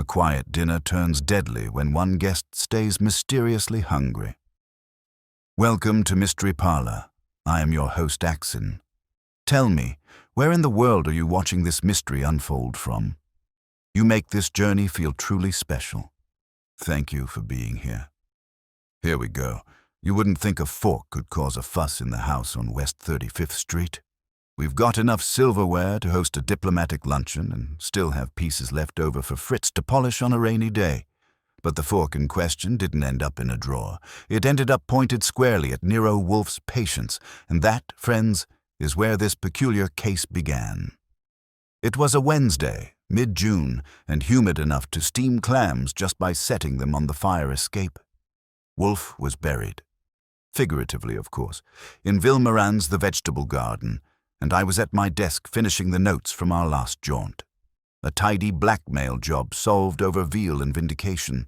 quiet dinner turns deadly when one guest stays mysteriously hungry. Welcome to Mystery Parlor. I am your host, Axon. Tell me, where in the world are you watching this mystery unfold from? You make this journey feel truly special. Thank you for being here. Here we go. You wouldn't think a fork could cause a fuss in the house on West 35th Street. We've got enough silverware to host a diplomatic luncheon and still have pieces left over for Fritz to polish on a rainy day. But the fork in question didn't end up in a drawer. It ended up pointed squarely at Nero Wolfe's patience, and that, friends, is where this peculiar case began. It was a Wednesday, mid-June, and humid enough to steam clams just by setting them on the fire escape. Wolfe was buried. Figuratively, of course, in Vilmorin's The Vegetable Garden, and I was at my desk finishing the notes from our last jaunt. A tidy blackmail job solved over veal and vindication.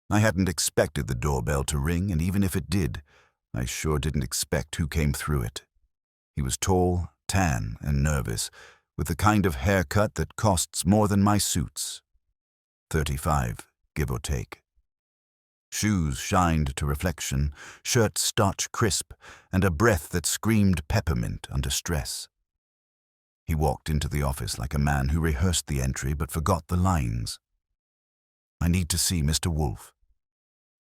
I hadn't expected the doorbell to ring, and even if it did, I sure didn't expect who came through it. He was tall, tan, and nervous, with the kind of haircut that costs more than my suits. 35, give or take. Shoes shined to reflection, shirt starch crisp, and a breath that screamed peppermint under stress. He walked into the office like a man who rehearsed the entry but forgot the lines. "I need to see Mr. Wolfe."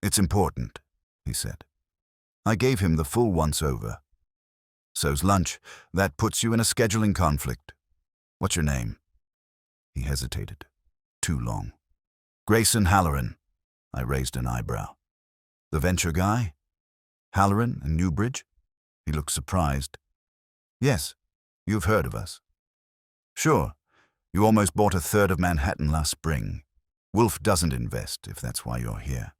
"It's important," he said. I gave him the full once-over. "So's lunch. That puts you in a scheduling conflict. What's your name?" He hesitated. Too long. "Grayson Halloran." I raised an eyebrow. "The venture guy? Halloran and Newbridge?" He looked surprised. "Yes, you've heard of us." "Sure. You almost bought a third of Manhattan last spring. Wolfe doesn't invest, if that's why you're here."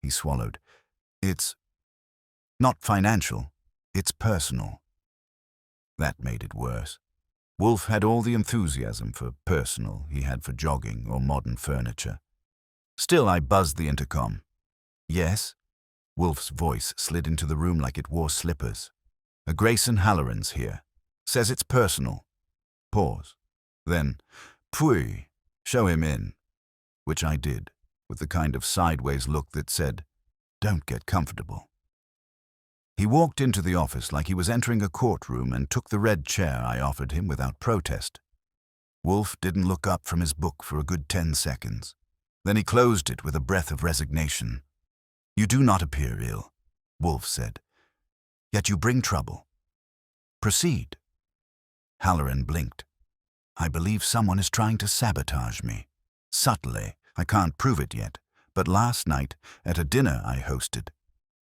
He swallowed. "It's not financial. It's personal." That made it worse. Wolfe had all the enthusiasm for personal he had for jogging or modern furniture. Still, I buzzed the intercom. "Yes?" Wolfe's voice slid into the room like it wore slippers. "A Grayson Halloran's here. Says it's personal." Pause. Then, "Pui, show him in." Which I did, with the kind of sideways look that said, "Don't get comfortable." He walked into the office like he was entering a courtroom and took the red chair I offered him without protest. Wolfe didn't look up from his book for a good 10 seconds. Then he closed it with a breath of resignation. "You do not appear ill," Wolfe said. "Yet you bring trouble. Proceed." Halloran blinked. "I believe someone is trying to sabotage me. Subtly. I can't prove it yet. But last night, at a dinner I hosted,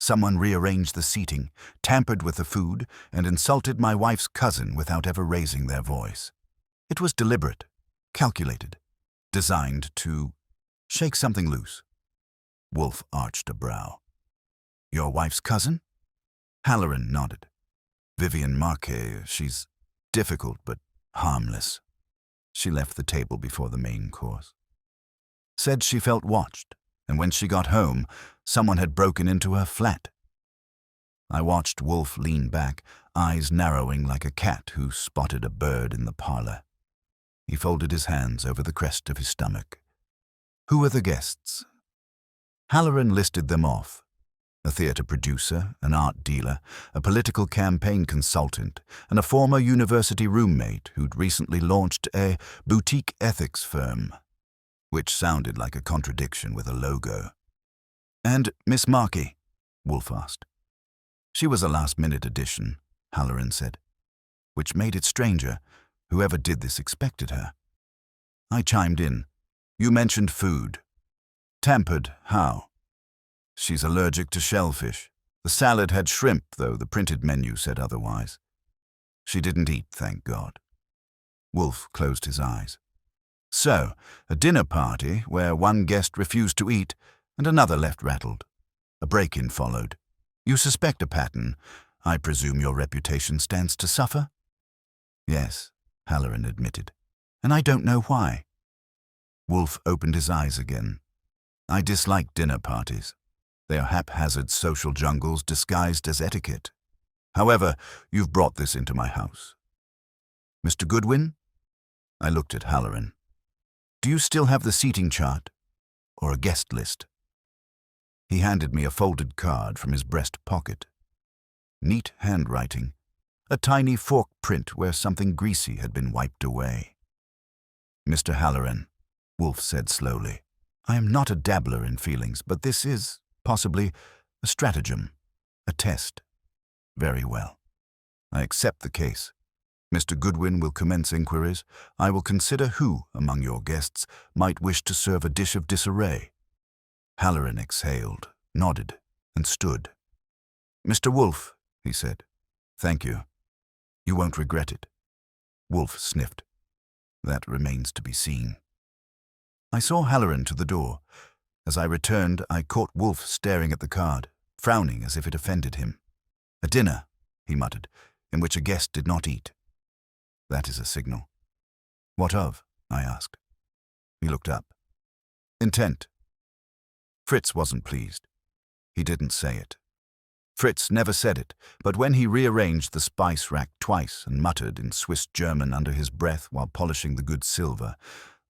someone rearranged the seating, tampered with the food, and insulted my wife's cousin without ever raising their voice. It was deliberate, calculated, designed to shake something loose." Wolfe arched a brow. "Your wife's cousin?" Halloran nodded. "Vivian Marquet, she's difficult but harmless." She left the table before the main course. "Said she felt watched, and when she got home, someone had broken into her flat." I watched Wolfe lean back, eyes narrowing like a cat who spotted a bird in the parlor. He folded his hands over the crest of his stomach. "Who are the guests?" Halloran listed them off. A theater producer, an art dealer, a political campaign consultant, and a former university roommate who'd recently launched a boutique ethics firm, which sounded like a contradiction with a logo. "And Miss Marple?" Wolfe asked. "She was a last-minute addition," Halloran said, which made it stranger. Whoever did this expected her. I chimed in. "You mentioned food. Tampered, how?" "She's allergic to shellfish. The salad had shrimp, though the printed menu said otherwise. She didn't eat, thank God." Wolfe closed his eyes. "So, a dinner party where one guest refused to eat and another left rattled. A break-in followed. You suspect a pattern. I presume your reputation stands to suffer?" "Yes," Halloran admitted. "And I don't know why." Wolfe opened his eyes again. "I dislike dinner parties. They are haphazard social jungles disguised as etiquette. However, you've brought this into my house." "Mr. Goodwin?" I looked at Halloran. "Do Do you still have the seating chart? Or a guest list? He handed me a folded card from his breast pocket. Neat handwriting, a tiny fork print where something greasy had been wiped away. Mr. Halloran, Wolfe said slowly, I am not a dabbler in feelings, but this is, possibly, a stratagem, a test. Very well. I accept the case. Mr. Goodwin will commence inquiries. I will consider who, among your guests, might wish to serve a dish of disarray. Halloran exhaled, nodded, and stood. Mr. Wolfe, he said, thank you. You won't regret it. Wolfe sniffed. That remains to be seen. I saw Halloran to the door. As I returned, I caught Wolfe staring at the card, frowning as if it offended him. A dinner, he muttered, in which a guest did not eat. That is a signal. What of? I asked. He looked up. Intent. Fritz wasn't pleased. He didn't say it. Fritz never said it, but when he rearranged the spice rack twice and muttered in Swiss German under his breath while polishing the good silver,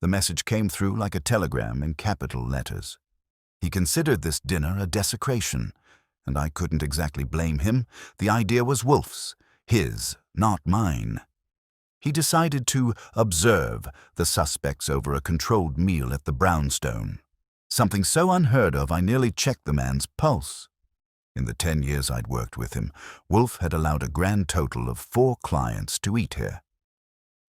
the message came through like a telegram in capital letters. He considered this dinner a desecration, and I couldn't exactly blame him. The idea was Wolfe's, his, not mine. He decided to observe the suspects over a controlled meal at the Brownstone. Something so unheard of I nearly checked the man's pulse. In the 10 years I'd worked with him, Wolfe had allowed a grand total of 4 clients to eat here.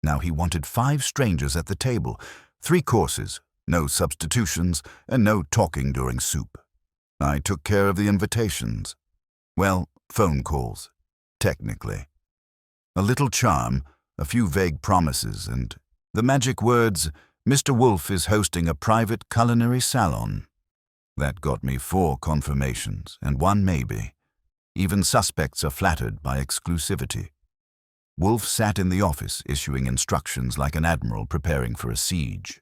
Now he wanted 5 strangers at the table, 3 courses, no substitutions, and no talking during soup. I took care of the invitations. Well, phone calls, technically. A little charm, a few vague promises, and the magic words, Mr. Wolfe is hosting a private culinary salon. That got me 4 confirmations, and 1 maybe. Even suspects are flattered by exclusivity. Wolfe sat in the office, issuing instructions like an admiral preparing for a siege.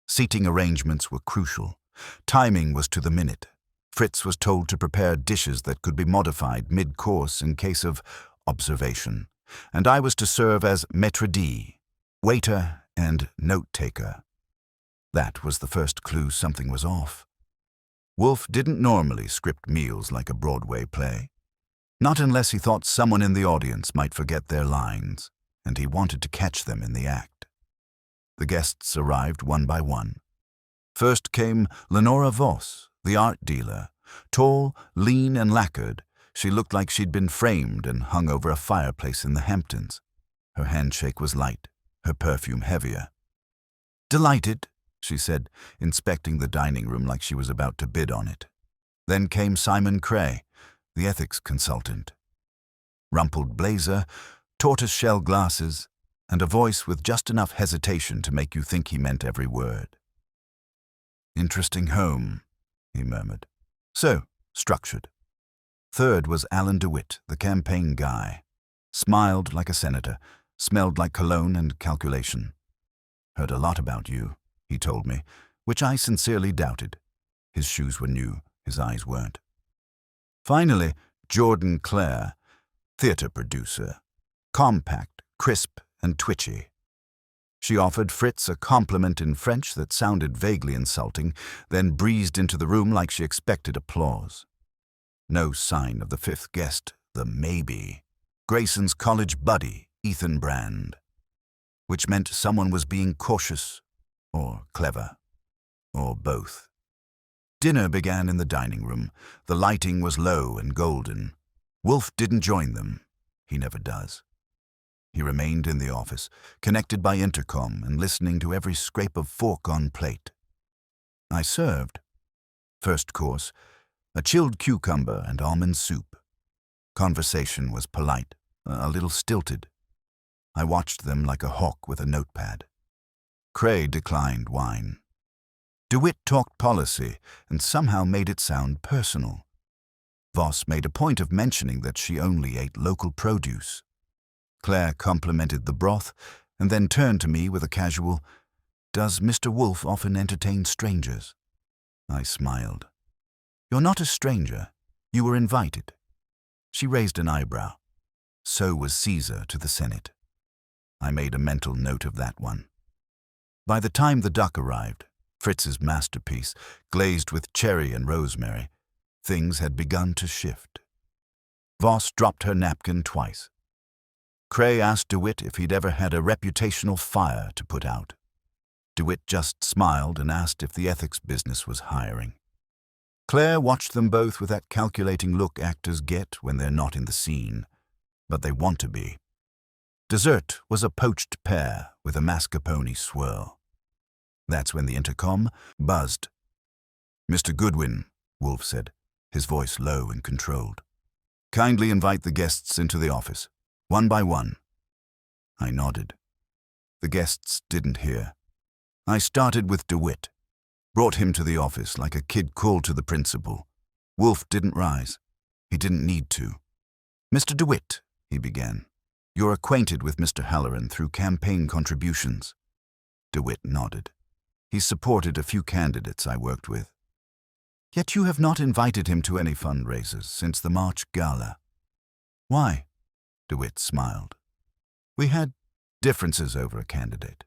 Seating arrangements were crucial. Timing was to the minute. Fritz was told to prepare dishes that could be modified mid-course in case of observation, and I was to serve as maître d', waiter and note-taker. That was the first clue something was off. Wolfe didn't normally script meals like a Broadway play. Not unless he thought someone in the audience might forget their lines, and he wanted to catch them in the act. The guests arrived one by one. First came Lenora Voss, the art dealer. Tall, lean, and lacquered, she looked like she'd been framed and hung over a fireplace in the Hamptons. Her handshake was light, her perfume heavier. Delighted, she said, inspecting the dining room like she was about to bid on it. Then came Simon Cray, the ethics consultant. Rumpled blazer, tortoise-shell glasses, and a voice with just enough hesitation to make you think he meant every word. Interesting home, he murmured. So, structured. Third was Alan DeWitt, the campaign guy. Smiled like a senator, smelled like cologne and calculation. Heard a lot about you, he told me, which I sincerely doubted. His shoes were new, his eyes weren't. Finally, Jordan Clare, theater producer. Compact, crisp, and twitchy. She offered Fritz a compliment in French that sounded vaguely insulting, then breezed into the room like she expected applause. No sign of the 5th guest, the maybe. Grayson's college buddy, Ethan Brand. Which meant someone was being cautious, or clever, or both. Dinner began in the dining room. The lighting was low and golden. Wolfe didn't join them. He never does. He remained in the office, connected by intercom and listening to every scrape of fork on plate. I served. First course, a chilled cucumber and almond soup. Conversation was polite, a little stilted. I watched them like a hawk with a notepad. Cray declined wine. DeWitt talked policy and somehow made it sound personal. Voss made a point of mentioning that she only ate local produce. Claire complimented the broth and then turned to me with a casual, "Does Mr. Wolfe often entertain strangers?" I smiled. "You're not a stranger. You were invited." She raised an eyebrow. So was Caesar to the Senate. I made a mental note of that one. By the time the duck arrived, Fritz's masterpiece, glazed with cherry and rosemary, things had begun to shift. Voss dropped her napkin twice. Cray asked DeWitt if he'd ever had a reputational fire to put out. DeWitt just smiled and asked if the ethics business was hiring. Claire watched them both with that calculating look actors get when they're not in the scene, but they want to be. Dessert was a poached pear with a mascarpone swirl. That's when the intercom buzzed. "Mr. Goodwin," Wolfe said, his voice low and controlled. "Kindly invite the guests into the office, one by one." I nodded. The guests didn't hear. I started with DeWitt, brought him to the office like a kid called to the principal. Wolfe didn't rise. He didn't need to. "Mr. DeWitt," he began, "you're acquainted with Mr. Halloran through campaign contributions." DeWitt nodded. "He supported a few candidates I worked with." "Yet you have not invited him to any fundraisers since the March Gala." "Why?" DeWitt smiled. "We had differences over a candidate.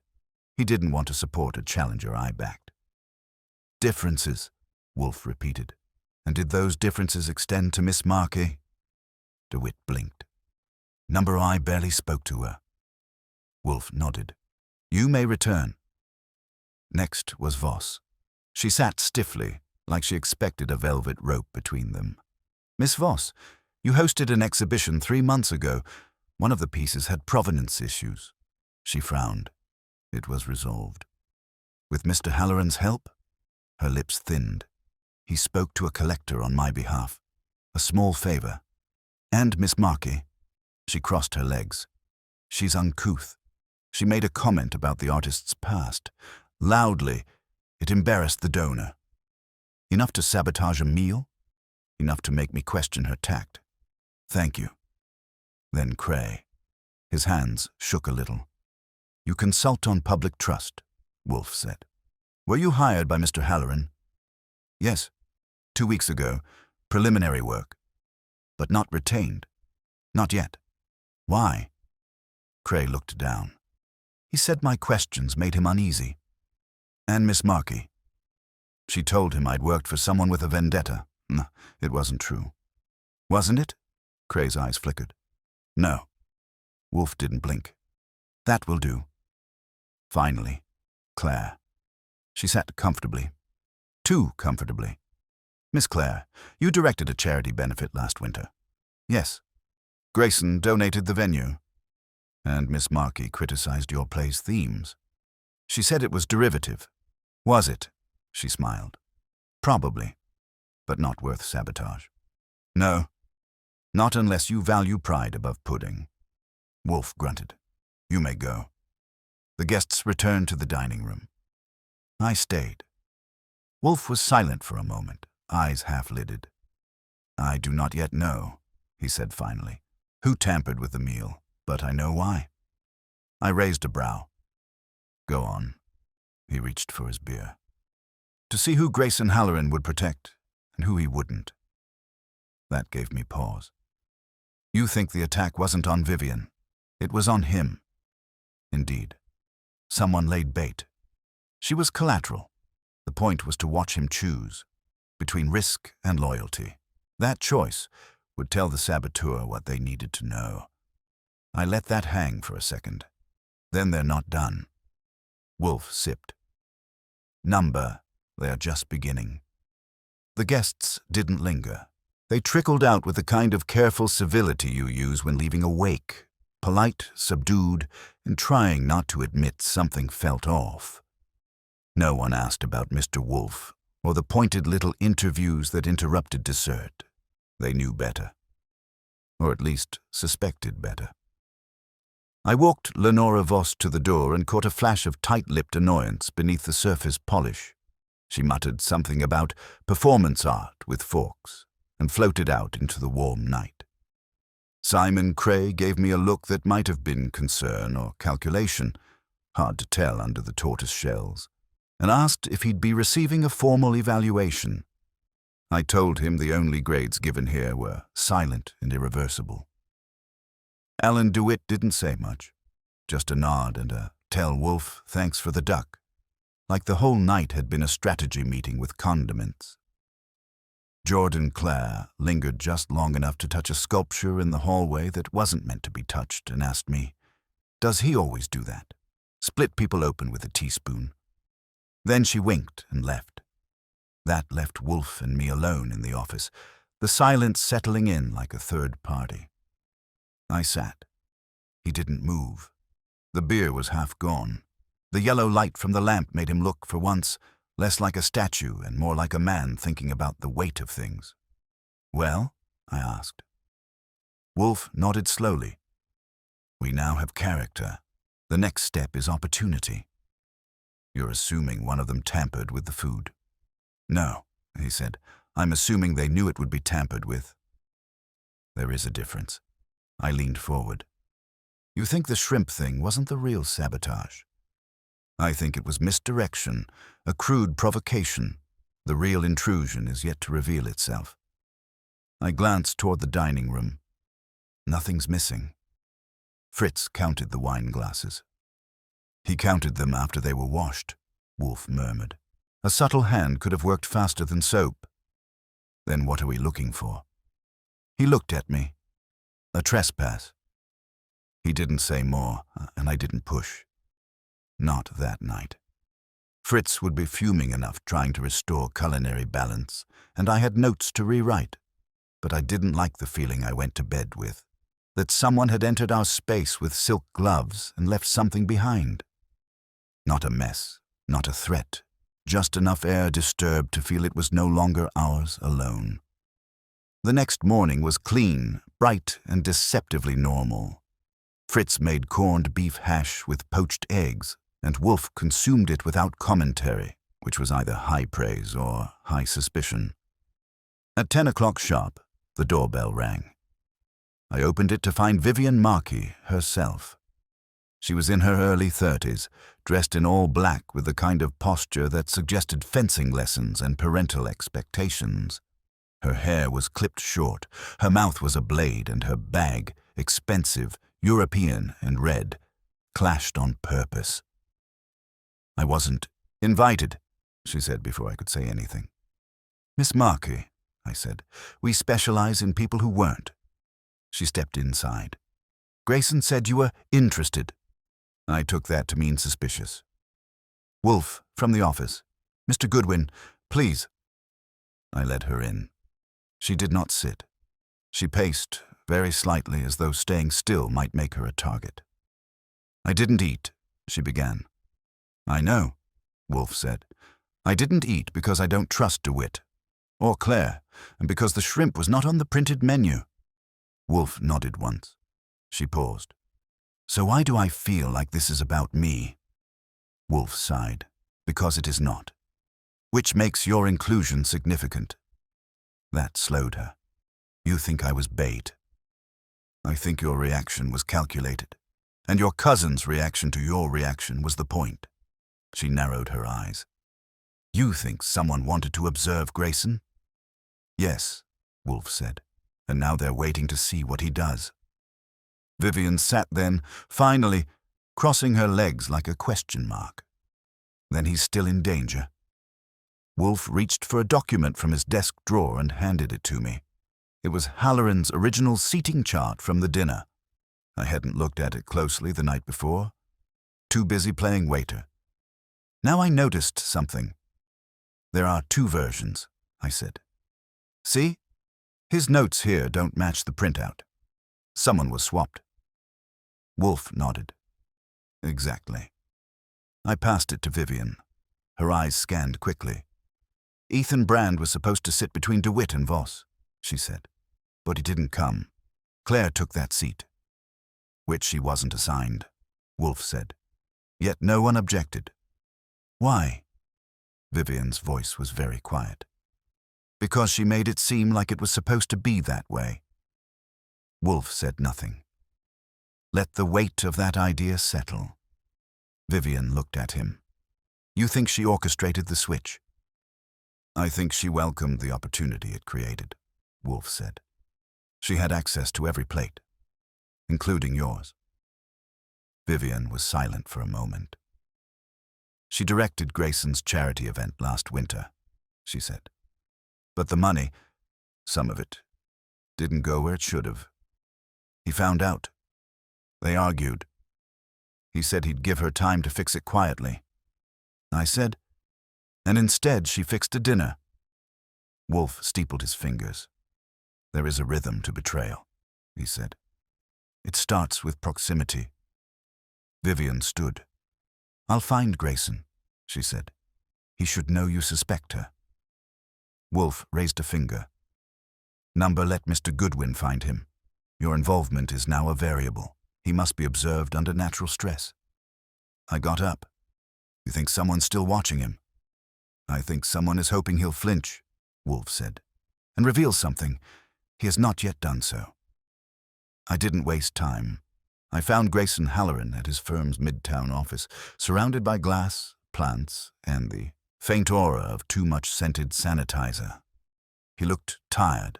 He didn't want to support a challenger I backed." "Differences," Wolfe repeated. "And did those differences extend to Miss Marple?" DeWitt blinked. "Number I barely spoke to her." Wolfe nodded. "You may return." Next was Voss. She sat stiffly, like she expected a velvet rope between them. "Miss Voss, you hosted an exhibition 3 months ago. One of the pieces had provenance issues." She frowned. It was resolved. "With Mr. Halloran's help?" Her lips thinned. "He spoke to a collector on my behalf. A small favor. And Miss Marple." She crossed her legs. "She's uncouth. She made a comment about the artist's past. Loudly. It embarrassed the donor. Enough to sabotage a meal? Enough to make me question her tact. Thank you." Then Cray. His hands shook a little. "You consult on public trust," Wolfe said. "Were you hired by Mr. Halloran?" "Yes. 2 weeks ago. Preliminary work. But not retained. Not yet." "Why?" Cray looked down. "He said my questions made him uneasy." "And Miss Marple?" "She told him I'd worked for someone with a vendetta." It wasn't true." "Wasn't it?" Cray's eyes flickered. "No." Wolfe didn't blink. "That will do." Finally, Claire. She sat comfortably. Too comfortably. "Miss Claire, you directed a charity benefit last winter." "Yes." "Grayson donated the venue." "And Miss Marple criticized your play's themes." "She said it was derivative." "Was it?" She smiled. "Probably. But not worth sabotage." "No. Not unless you value pride above pudding." Wolfe grunted. "You may go." The guests returned to the dining room. I stayed. Wolfe was silent for a moment, eyes half-lidded. "I do not yet know," he said finally, "who tampered with the meal, but I know why." I raised a brow. "Go on." He reached for his beer. "To see who Grayson Halloran would protect and who he wouldn't." That gave me pause. "You think the attack wasn't on Vivian. It was on him." "Indeed. Someone laid bait. She was collateral. The point was to watch him choose between risk and loyalty. That choice would tell the saboteur what they needed to know." I let that hang for a second. "Then they're not done." Wolfe sipped. "Number, they're just beginning." The guests didn't linger. They trickled out with the kind of careful civility you use when leaving a wake, polite, subdued, and trying not to admit something felt off. No one asked about Mr. Wolfe or the pointed little interviews that interrupted dessert. They knew better. Or at least suspected better. I walked Lenora Voss to the door and caught a flash of tight-lipped annoyance beneath the surface polish. She muttered something about performance art with forks and floated out into the warm night. Simon Cray gave me a look that might have been concern or calculation, hard to tell under the tortoise shells, and asked if he'd be receiving a formal evaluation. I told him the only grades given here were silent and irreversible. Alan DeWitt didn't say much, just a nod and a "Tell Wolfe thanks for the duck" like the whole night had been a strategy meeting with condiments. Jordan Clare lingered just long enough to touch a sculpture in the hallway that wasn't meant to be touched and asked me, "Does he always do that? Split people open with a teaspoon?" Then she winked and left. That left Wolfe and me alone in the office, the silence settling in like a third party. I sat. He didn't move. The beer was half gone. The yellow light from the lamp made him look, for once, less like a statue and more like a man thinking about the weight of things. "Well?" I asked. Wolfe nodded slowly. "We now have character. The next step is opportunity." "You're assuming one of them tampered with the food." "No," he said. "I'm assuming they knew it would be tampered with." "There is a difference." I leaned forward. "You think the shrimp thing wasn't the real sabotage?" "I think it was misdirection, a crude provocation. The real intrusion is yet to reveal itself." I glanced toward the dining room. Nothing's missing. Fritz counted the wine glasses. "He counted them after they were washed," Wolfe murmured. "A subtle hand could have worked faster than soap." "Then what are we looking for?" He looked at me. "A trespass." He didn't say more, and I didn't push. Not that night. Fritz would be fuming enough trying to restore culinary balance, and I had notes to rewrite. But I didn't like the feeling I went to bed with, that someone had entered our space with silk gloves and left something behind. Not a mess, not a threat, just enough air disturbed to feel it was no longer ours alone. The next morning was clean, bright, and deceptively normal. Fritz made corned beef hash with poached eggs, and Wolfe consumed it without commentary, which was either high praise or high suspicion. At 10 o'clock sharp, the doorbell rang. I opened it to find Vivian Markey herself. She was in her early 30s, dressed in all black with the kind of posture that suggested fencing lessons and parental expectations. Her hair was clipped short, her mouth was a blade, and her bag, expensive, European, and red, clashed on purpose. "I wasn't invited," she said before I could say anything. "Miss Markey," I said, "we specialize in people who weren't." She stepped inside. "Grayson said you were interested." I took that to mean suspicious. "Wolfe, from the office. Mr. Goodwin, please." I led her in. She did not sit. She paced, very slightly, as though staying still might make her a target. "I didn't eat," she began. "I know," Wolfe said. "I didn't eat because I don't trust DeWitt. Or Claire, and because the shrimp was not on the printed menu." Wolfe nodded once. She paused. "So why do I feel like this is about me?" Wolfe sighed. "Because it is not. Which makes your inclusion significant." That slowed her. "You think I was bait." "I think your reaction was calculated. And your cousin's reaction to your reaction was the point." She narrowed her eyes. "You think someone wanted to observe Grayson?" "Yes," Wolfe said. "And now they're waiting to see what he does." Vivian sat then, finally, crossing her legs like a question mark. "Then he's still in danger." Wolfe reached for a document from his desk drawer and handed it to me. It was Halloran's original seating chart from the dinner. I hadn't looked at it closely the night before. Too busy playing waiter. Now I noticed something. "There are two versions," I said. "See? His notes here don't match the printout. Someone was swapped." Wolfe nodded. "Exactly." I passed it to Vivian. Her eyes scanned quickly. "Ethan Brand was supposed to sit between DeWitt and Voss," she said. "But he didn't come. Claire took that seat." "Which she wasn't assigned," Wolfe said. Yet no one objected. "Why?" Vivian's voice was very quiet. "Because she made it seem like it was supposed to be that way." Wolfe said nothing. "Let the weight of that idea settle." Vivian looked at him. "You think she orchestrated the switch?" "I think she welcomed the opportunity it created," Wolfe said. "She had access to every plate, including yours." Vivian was silent for a moment. She directed Grayson's charity event last winter, she said. But the money, some of it, didn't go where it should have. He found out. They argued. He said he'd give her time to fix it quietly. I said, and instead she fixed a dinner. Wolfe steepled his fingers. There is a rhythm to betrayal, he said. It starts with proximity. Vivian stood. I'll find Grayson, she said. He should know you suspect her. Wolfe raised a finger. Number, let Mr. Goodwin find him. Your involvement is now a variable. He must be observed under natural stress. I got up. You think someone's still watching him? I think someone is hoping he'll flinch, Wolfe said, and reveal something. He has not yet done so. I didn't waste time. I found Grayson Halloran at his firm's midtown office, surrounded by glass, plants, and the faint aura of too much scented sanitizer. He looked tired.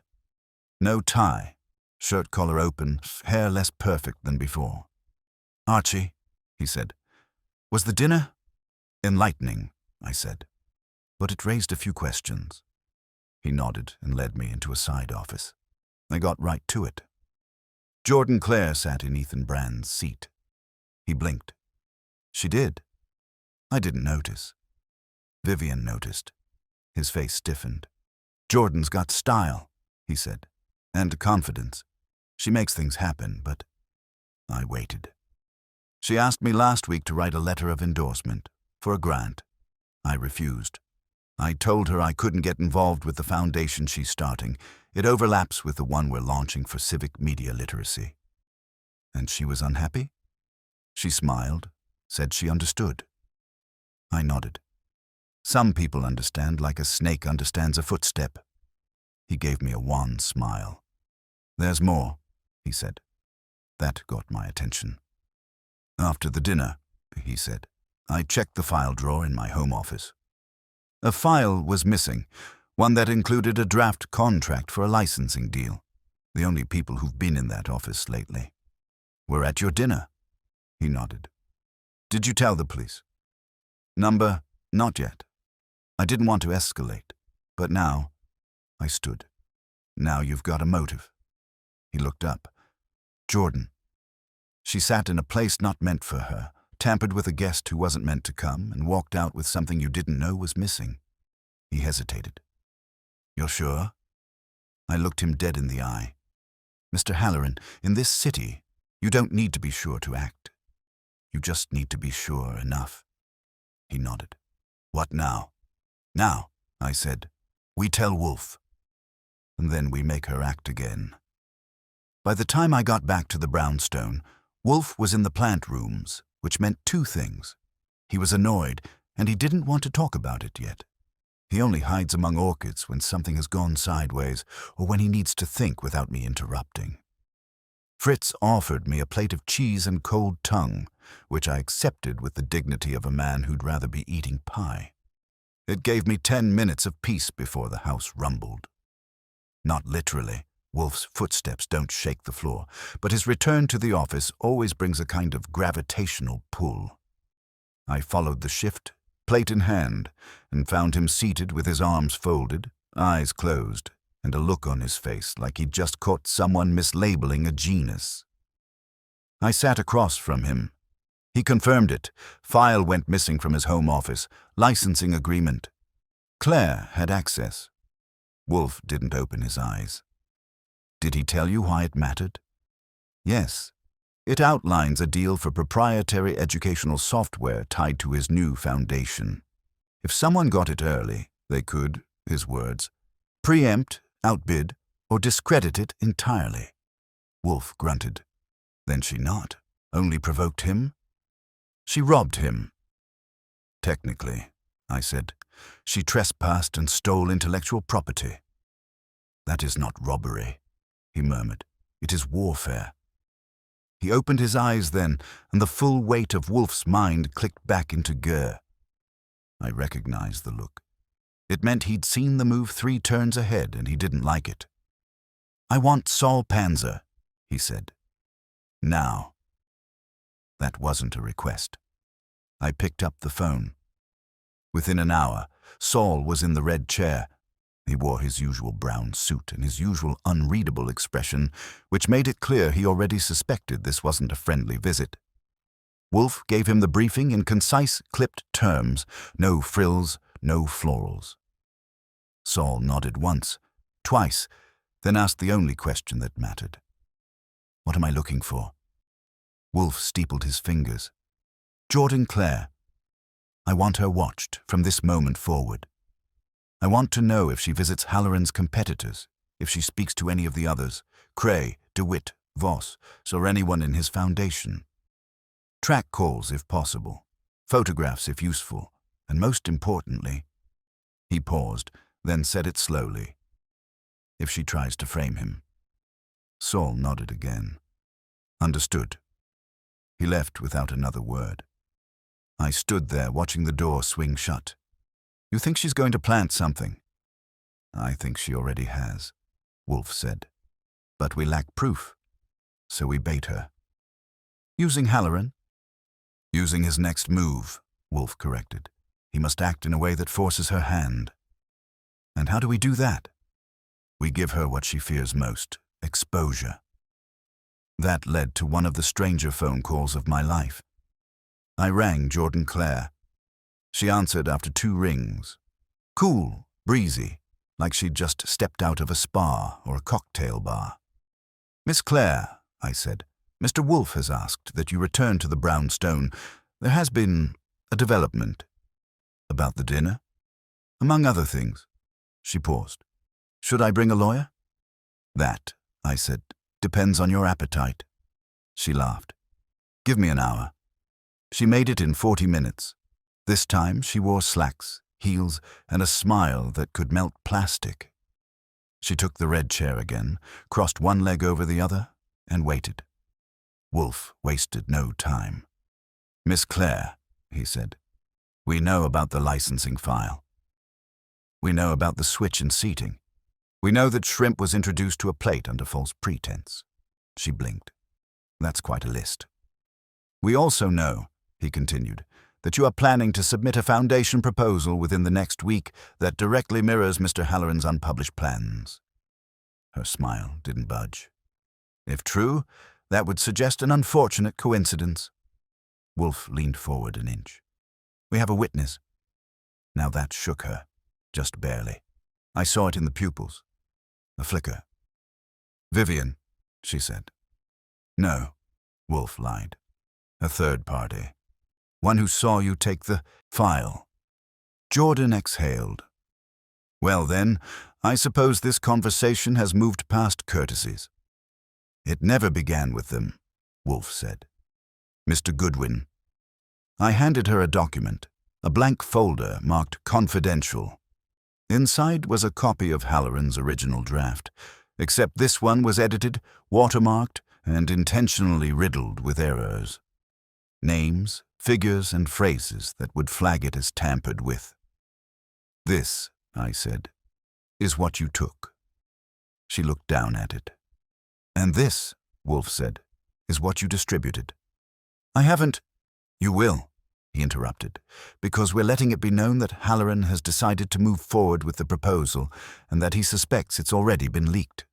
No tie, shirt collar open, hair less perfect than before. Archie, he said, was the dinner? Enlightening, I said, but it raised a few questions. He nodded and led me into a side office. I got right to it. Jordan Clare sat in Ethan Brand's seat. He blinked. She did. I didn't notice. Vivian noticed. His face stiffened. Jordan's got style, he said, and confidence. She makes things happen, but I waited. She asked me last week to write a letter of endorsement for a grant. I refused. I told her I couldn't get involved with the foundation she's starting. It overlaps with the one we're launching for civic media literacy. And she was unhappy? She smiled, said she understood. I nodded. Some people understand like a snake understands a footstep. He gave me a wan smile. There's more, he said. That got my attention. After the dinner, he said, I checked the file drawer in my home office. A file was missing, one that included a draft contract for a licensing deal. The only people who've been in that office lately. We're at your dinner, he nodded. Did you tell the police? Number, not yet. I didn't want to escalate, but now, I stood. Now you've got a motive. He looked up. Jordan. She sat in a place not meant for her, tampered with a guest who wasn't meant to come, and walked out with something you didn't know was missing. He hesitated. You're sure? I looked him dead in the eye. Mr. Halloran, in this city, you don't need to be sure to act. You just need to be sure enough. He nodded. What now? Now, I said, we tell Wolfe. And then we make her act again. By the time I got back to the brownstone, Wolfe was in the plant rooms, which meant two things. He was annoyed, and he didn't want to talk about it yet. He only hides among orchids when something has gone sideways or when he needs to think without me interrupting. Fritz offered me a plate of cheese and cold tongue, which I accepted with the dignity of a man who'd rather be eating pie. It gave me 10 minutes of peace before the house rumbled. Not literally. Wolfe's footsteps don't shake the floor, but his return to the office always brings a kind of gravitational pull. I followed the shift, plate in hand, and found him seated with his arms folded, eyes closed, and a look on his face like he'd just caught someone mislabeling a genus. I sat across from him. He confirmed it. File went missing from his home office. Licensing agreement. Claire had access. Wolfe didn't open his eyes. Did he tell you why it mattered? Yes. It outlines a deal for proprietary educational software tied to his new foundation. If someone got it early, they could, his words, preempt, outbid, or discredit it entirely. Wolfe grunted. Then she not only provoked him? She robbed him. Technically, I said, she trespassed and stole intellectual property. That is not robbery, he murmured. It is warfare. He opened his eyes then, and the full weight of Wolfe's mind clicked back into gear. I recognized the look. It meant he'd seen the move 3 turns ahead, and he didn't like it. I want Saul Panzer, he said. Now. That wasn't a request. I picked up the phone. Within an hour, Saul was in the red chair. He wore his usual brown suit and his usual unreadable expression, which made it clear he already suspected this wasn't a friendly visit. Wolfe gave him the briefing in concise, clipped terms, no frills, no florals. Saul nodded once, twice, then asked the only question that mattered. "What am I looking for?" Wolfe steepled his fingers. "Jordan Clare. I want her watched from this moment forward. I want to know if she visits Halloran's competitors, if she speaks to any of the others, Cray, DeWitt, Voss, or anyone in his foundation. Track calls if possible, photographs if useful, and most importantly," he paused, then said it slowly, "if she tries to frame him." Saul nodded again. "Understood." He left without another word. I stood there watching the door swing shut. "You think she's going to plant something?" "I think she already has," Wolfe said. "But we lack proof, so we bait her." "Using Halloran?" "Using his next move," Wolfe corrected. "He must act in a way that forces her hand." "And how do we do that?" "We give her what she fears most, exposure." That led to one of the stranger phone calls of my life. I rang Jordan Clare. She answered after 2 rings. Cool, breezy, like she'd just stepped out of a spa or a cocktail bar. "Miss Clare," I said, "Mr. Wolfe has asked that you return to the Brown Stone. There has been a development." "About the dinner?" "Among other things." She paused. "Should I bring a lawyer?" "That," I said, "depends on your appetite." She laughed. "Give me an hour." She made it in 40 minutes. This time she wore slacks, heels, and a smile that could melt plastic. She took the red chair again, crossed one leg over the other, and waited. Wolfe wasted no time. "Miss Clare," he said, "we know about the licensing file. We know about the switch in seating. We know that shrimp was introduced to a plate under false pretense." She blinked. "That's quite a list. We also know," he continued, "that you are planning to submit a foundation proposal within the next week that directly mirrors Mr. Halloran's unpublished plans." Her smile didn't budge. "If true, that would suggest an unfortunate coincidence." Wolfe leaned forward an inch. "We have a witness." Now that shook her, just barely. I saw it in the pupils. A flicker. "Vivian," she said. "No," Wolfe lied. "A third party. One who saw you take the file." Jordan exhaled. "Well then, I suppose this conversation has moved past courtesies." "It never began with them," Wolfe said. "Mr. Goodwin." I handed her a document, a blank folder marked confidential. Inside was a copy of Halloran's original draft, except this one was edited, watermarked, and intentionally riddled with errors. Names, figures, and phrases that would flag it as tampered with. "This," I said, "is what you took." She looked down at it. "And this," Wolfe said, "is what you distributed." "I haven't—" "You will," he interrupted, "because we're letting it be known that Halloran has decided to move forward with the proposal and that he suspects it's already been leaked."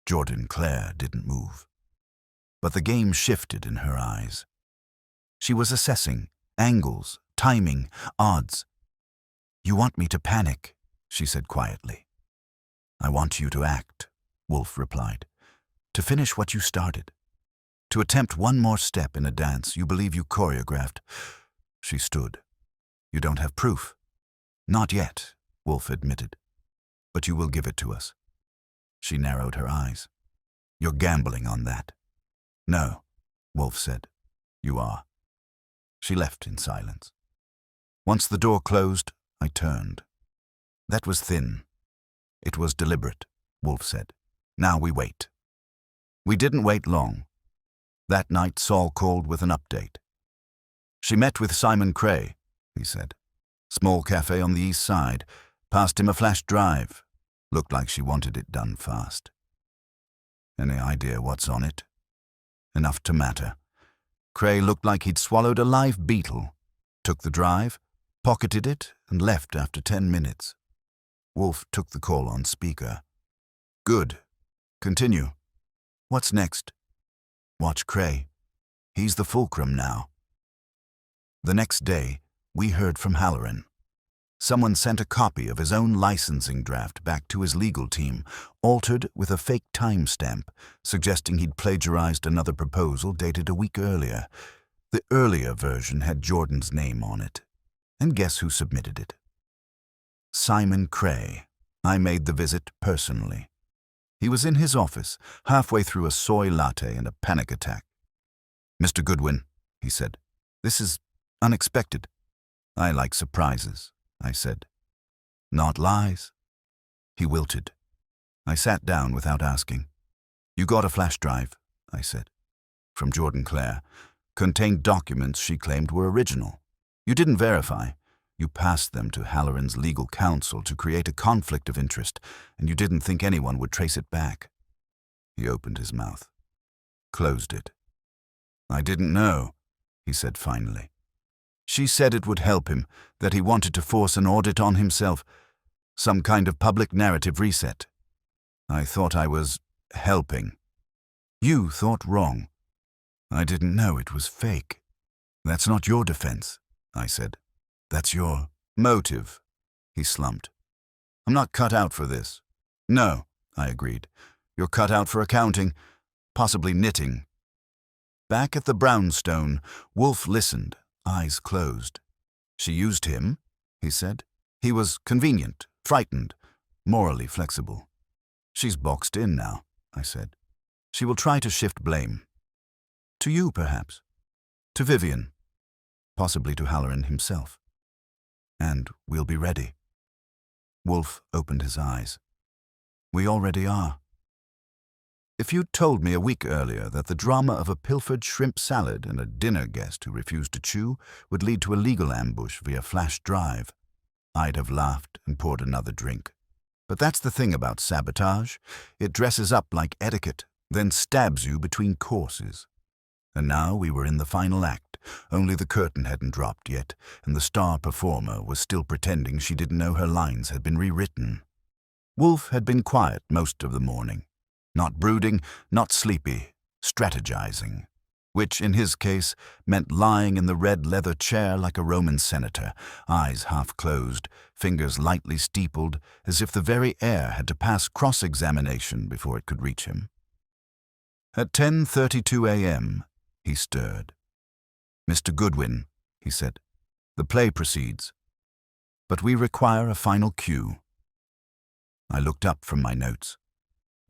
Jordan Clare didn't move. But the game shifted in her eyes. She was assessing angles, timing, odds. "You want me to panic," she said quietly. "I want you to act," Wolfe replied. "To finish what you started. To attempt one more step in a dance you believe you choreographed." She stood. "You don't have proof." "Not yet," Wolfe admitted. "But you will give it to us." She narrowed her eyes. "You're gambling on that." "No," Wolfe said. "You are." She left in silence. Once the door closed, I turned. "That was thin." "It was deliberate," Wolfe said. "Now we wait." We didn't wait long. That night Saul called with an update. "She met with Simon Cray," he said. "Small cafe on the east side. Passed him a flash drive. Looked like she wanted it done fast." "Any idea what's on it?" "Enough to matter. Cray looked like he'd swallowed a live beetle. Took the drive, pocketed it, and left after 10 minutes. Wolfe took the call on speaker. Good. Continue. What's next? Watch Cray. He's the fulcrum now. The next day, we heard from Halloran. Someone sent a copy of his own licensing draft back to his legal team, altered with a fake timestamp, suggesting he'd plagiarized another proposal dated a week earlier. The earlier version had Jordan's name on it. And guess who submitted it? Simon Cray. I made the visit personally. He was in his office, halfway through a soy latte and a panic attack. Mr. Goodwin, he said, this is unexpected. I like surprises, I said. Not lies. He wilted. I sat down without asking. You got a flash drive, I said. From Jordan Clare. Contained documents she claimed were original. You didn't verify. You passed them to Halloran's legal counsel to create a conflict of interest, and you didn't think anyone would trace it back. He opened his mouth. Closed it. I didn't know, he said finally. She said it would help him, that he wanted to force an audit on himself, some kind of public narrative reset. I thought I was helping. You thought wrong. I didn't know it was fake. That's not your defense, I said. That's your motive, he slumped. I'm not cut out for this. No, I agreed. You're cut out for accounting, possibly knitting. Back at the brownstone, Wolfe listened, eyes closed. She used him, he said. He was convenient, frightened, morally flexible. She's boxed in now, I said. She will try to shift blame. To you, perhaps. To Vivian. Possibly to Halloran himself. And we'll be ready. Wolfe opened his eyes. We already are. If you'd told me a week earlier that the drama of a pilfered shrimp salad and a dinner guest who refused to chew would lead to a legal ambush via flash drive, I'd have laughed and poured another drink. But that's the thing about sabotage. It dresses up like etiquette, then stabs you between courses. And now we were in the final act, only the curtain hadn't dropped yet, and the star performer was still pretending she didn't know her lines had been rewritten. Wolfe had been quiet most of the morning. Not brooding, not sleepy, strategizing, which in his case meant lying in the red leather chair like a Roman senator, eyes half closed, fingers lightly steepled, as if the very air had to pass cross-examination before it could reach him. At 10:32 a.m., he stirred. Mr. Goodwin, he said, the play proceeds, but we require a final cue. I looked up from my notes.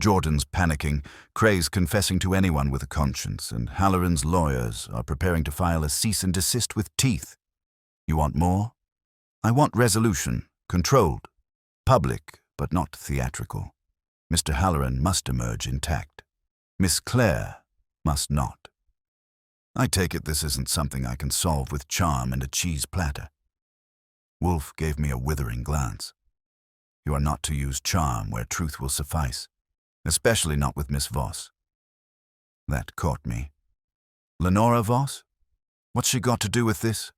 Jordan's panicking, Cray's confessing to anyone with a conscience, and Halloran's lawyers are preparing to file a cease and desist with teeth. You want more? I want resolution, controlled, public, but not theatrical. Mr. Halloran must emerge intact. Miss Clare must not. I take it this isn't something I can solve with charm and a cheese platter. Wolfe gave me a withering glance. You are not to use charm where truth will suffice, especially not with Miss Voss. That caught me. Lenora Voss? What's she got to do with this?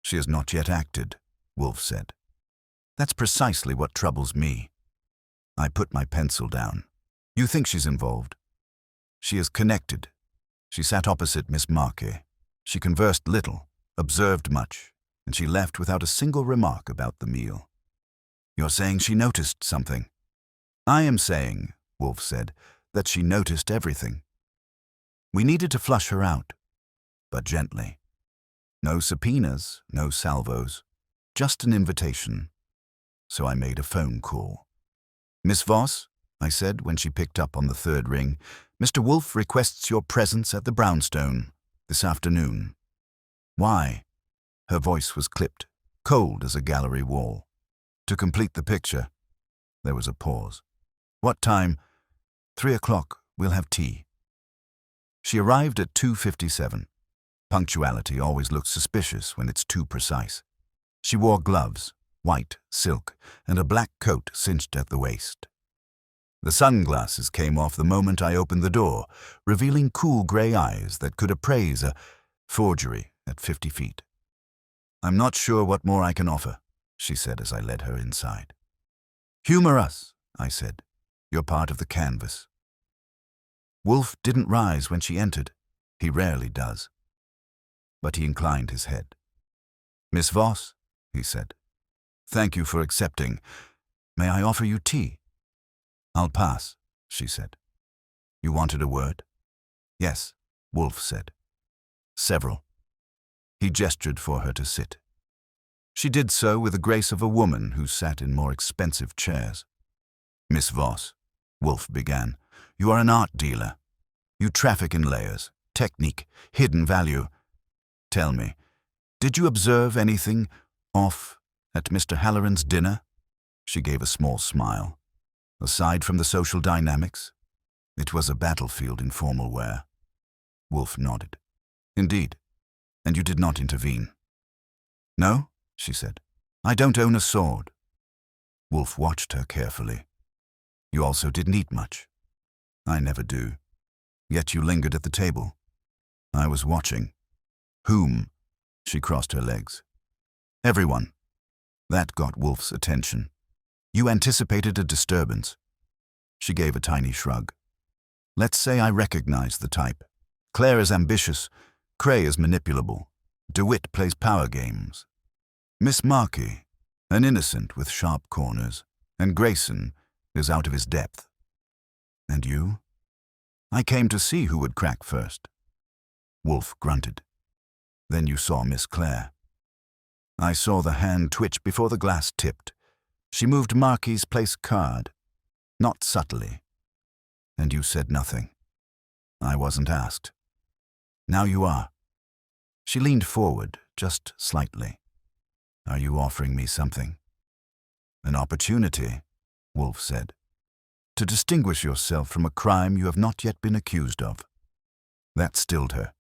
She has not yet acted, Wolfe said. That's precisely what troubles me. I put my pencil down. You think she's involved? She is connected. She sat opposite Miss Marple. She conversed little, observed much, and she left without a single remark about the meal. You're saying she noticed something? I am saying, Wolfe said, that she noticed everything. We needed to flush her out, but gently. No subpoenas, no salvos, just an invitation. So I made a phone call. Miss Voss, I said when she picked up on the third ring, Mr. Wolfe requests your presence at the brownstone this afternoon. Why? Her voice was clipped, cold as a gallery wall. To complete the picture, there was a pause. What time? 3 o'clock. We'll have tea. She arrived at 2:57. Punctuality always looks suspicious when it's too precise. She wore gloves, white silk, and a black coat cinched at the waist. The sunglasses came off the moment I opened the door, revealing cool gray eyes that could appraise a forgery at 50 feet. I'm not sure what more I can offer, she said as I led her inside. Humor us, I said. You're part of the canvas. Wolfe didn't rise when she entered. He rarely does. But he inclined his head. Miss Voss, he said. Thank you for accepting. May I offer you tea? I'll pass, she said. You wanted a word? Yes, Wolfe said. Several. He gestured for her to sit. She did so with the grace of a woman who sat in more expensive chairs. Miss Voss, Wolfe began, you are an art dealer. You traffic in layers, technique, hidden value. Tell me, did you observe anything off at Mr. Halloran's dinner? She gave a small smile. Aside from the social dynamics, it was a battlefield in formal wear. Wolfe nodded. Indeed. And you did not intervene? No, she said. I don't own a sword. Wolfe watched her carefully. You also didn't eat much. I never do. Yet you lingered at the table. I was watching. Whom? She crossed her legs. Everyone. That got Wolfe's attention. You anticipated a disturbance. She gave a tiny shrug. Let's say I recognize the type. Claire is ambitious. Cray is manipulable. DeWitt plays power games. Miss Marple, an innocent with sharp corners. And Grayson is out of his depth. And you? I came to see who would crack first. Wolfe grunted. Then you saw Miss Clare. I saw the hand twitch before the glass tipped. She moved Marquis's place card, not subtly. And you said nothing. I wasn't asked. Now you are. She leaned forward, just slightly. Are you offering me something? An opportunity, Wolfe said, to distinguish yourself from a crime you have not yet been accused of. That stilled her.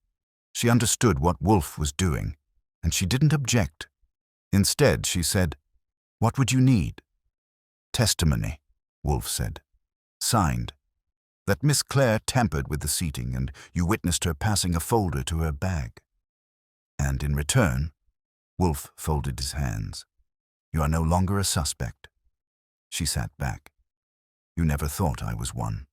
She understood what Wolfe was doing, and she didn't object. Instead, she said, What would you need? Testimony, Wolfe said. Signed. That Miss Clare tampered with the seating and you witnessed her passing a folder to her bag. And in return, Wolfe folded his hands. You are no longer a suspect. She sat back. You never thought I was one.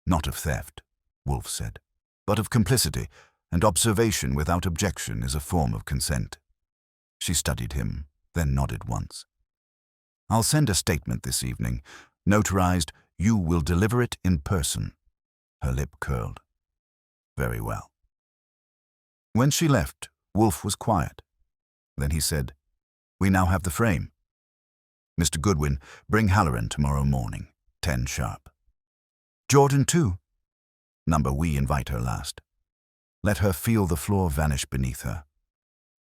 Not of theft, Wolfe said, but of complicity, and observation without objection is a form of consent. She studied him, then nodded once. I'll send a statement this evening, notarized, you will deliver it in person. Her lip curled. Very well. When she left, Wolfe was quiet. Then he said, We now have the frame. Mr. Goodwin, bring Halloran tomorrow morning, 10 sharp. Jordan too. Number we invite her last. Let her feel the floor vanish beneath her.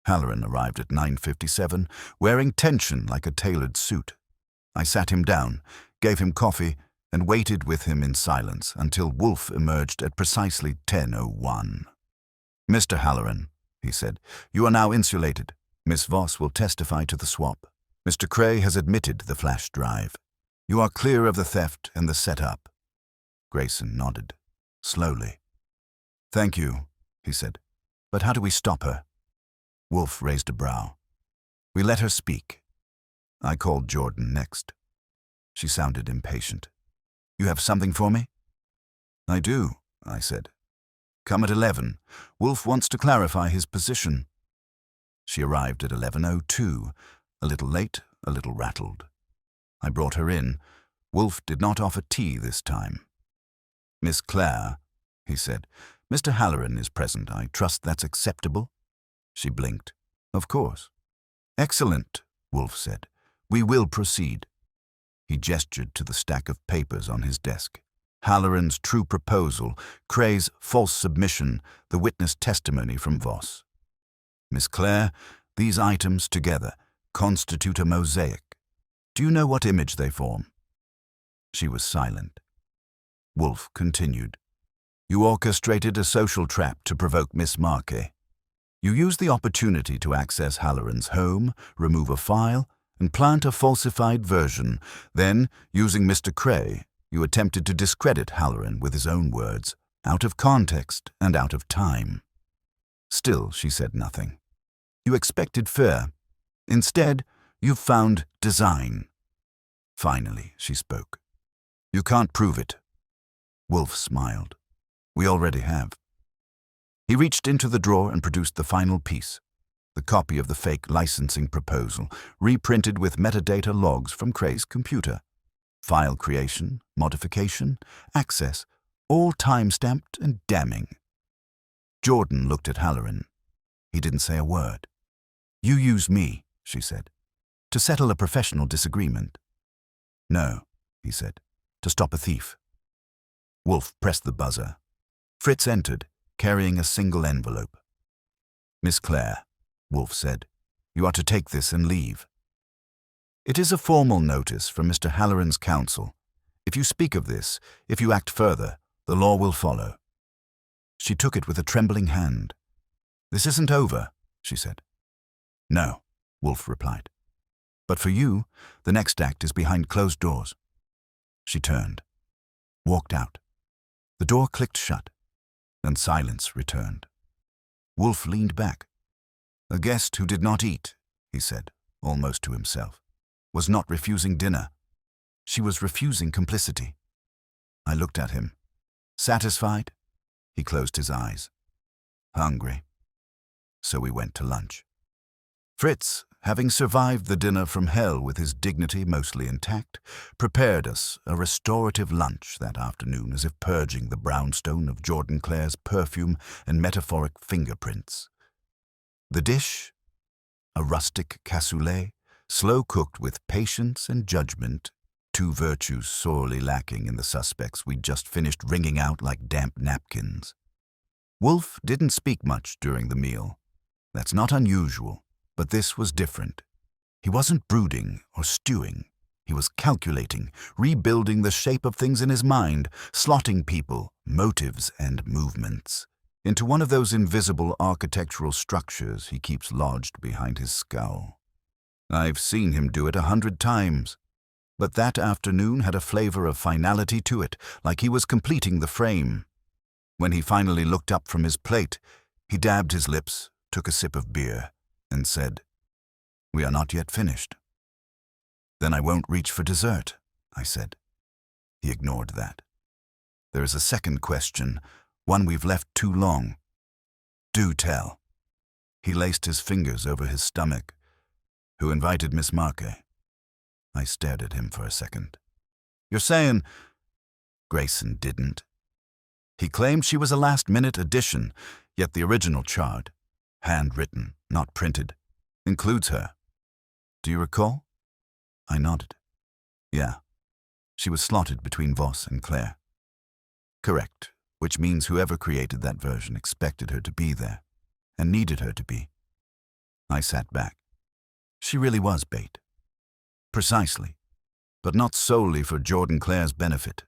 Halloran arrived at 9:57, wearing tension like a tailored suit. I sat him down, gave him coffee, and waited with him in silence until Wolfe emerged at precisely 10:01. Mr. Halloran, he said, you are now insulated. Miss Voss will testify to the swap. Mr. Cray has admitted the flash drive. You are clear of the theft and the setup. Grayson nodded, slowly. Thank you, he said. But how do we stop her? Wolfe raised a brow. We let her speak. I called Jordan next. She sounded impatient. You have something for me? I do, I said. Come at 11. Wolfe wants to clarify his position. She arrived at 11:02, a little late, a little rattled. I brought her in. Wolfe did not offer tea this time. Miss Clare, he said, Mr. Halloran is present. I trust that's acceptable? She blinked. Of course. Excellent, Wolfe said. We will proceed. He gestured to the stack of papers on his desk. Halloran's true proposal, Cray's false submission, the witness testimony from Voss. Miss Clare, these items together constitute a mosaic. Do you know what image they form? She was silent. Wolfe continued. You orchestrated a social trap to provoke Miss Marple. You used the opportunity to access Halloran's home, remove a file, and plant a falsified version. Then, using Mr. Cray, you attempted to discredit Halloran with his own words, out of context and out of time. Still, she said nothing. You expected fear. Instead, you've found design. Finally, she spoke. You can't prove it. Wolfe smiled. We already have. He reached into the drawer and produced the final piece, the copy of the fake licensing proposal, reprinted with metadata logs from Cray's computer. File creation, modification, access, all time-stamped and damning. Jordan looked at Halloran. He didn't say a word. You use me, she said, to settle a professional disagreement. No, he said, to stop a thief. Wolfe pressed the buzzer. Fritz entered, carrying a single envelope. Miss Clare, Wolfe said, you are to take this and leave. It is a formal notice from Mr. Halloran's counsel. If you speak of this, if you act further, the law will follow. She took it with a trembling hand. This isn't over, she said. No, Wolfe replied. But for you, the next act is behind closed doors. She turned, walked out. The door clicked shut, and silence returned. Wolfe leaned back. A guest who did not eat, he said, almost to himself, was not refusing dinner. She was refusing complicity. I looked at him. Satisfied? He closed his eyes. Hungry. So we went to lunch. Fritz, having survived the dinner from hell with his dignity mostly intact, prepared us a restorative lunch that afternoon, as if purging the brownstone of Jordan Clare's perfume and metaphoric fingerprints. The dish? A rustic cassoulet, slow-cooked with patience and judgment, two virtues sorely lacking in the suspects we'd just finished wringing out like damp napkins. Wolfe didn't speak much during the meal. That's not unusual, but this was different. He wasn't brooding or stewing. He was calculating, rebuilding the shape of things in his mind, slotting people, motives, and movements into one of those invisible architectural structures he keeps lodged behind his scowl. I've seen him do it 100 times. But that afternoon had a flavor of finality to it, like he was completing the frame. When he finally looked up from his plate, he dabbed his lips, took a sip of beer, and said, "We are not yet finished." "Then I won't reach for dessert," I said. He ignored that. "There is a second question, one we've left too long." "Do tell." He laced his fingers over his stomach. "Who invited Miss Marple?" I stared at him for a second. "You're saying—" Grayson didn't. He claimed she was a last-minute addition, yet the original chart, handwritten, not printed, includes her. Do you recall? I nodded. Yeah. She was slotted between Voss and Claire. Correct, which means whoever created that version expected her to be there, and needed her to be. I sat back. She really was bait. Precisely, but not solely for Jordan Clare's benefit.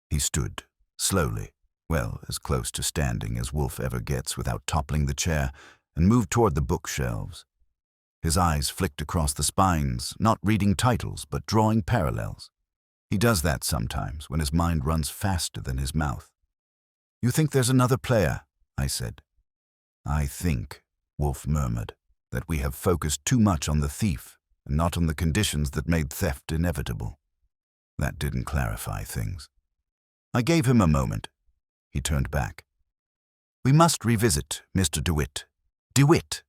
He stood, slowly, well, as close to standing as Wolfe ever gets without toppling the chair, and moved toward the bookshelves. His eyes flicked across the spines, not reading titles, but drawing parallels. He does that sometimes when his mind runs faster than his mouth. "You think there's another player?" I said. "I think," Wolfe murmured, "that we have focused too much on the thief and not on the conditions that made theft inevitable." That didn't clarify things. I gave him a moment. He turned back. "We must revisit Mr. DeWitt." "DeWitt?"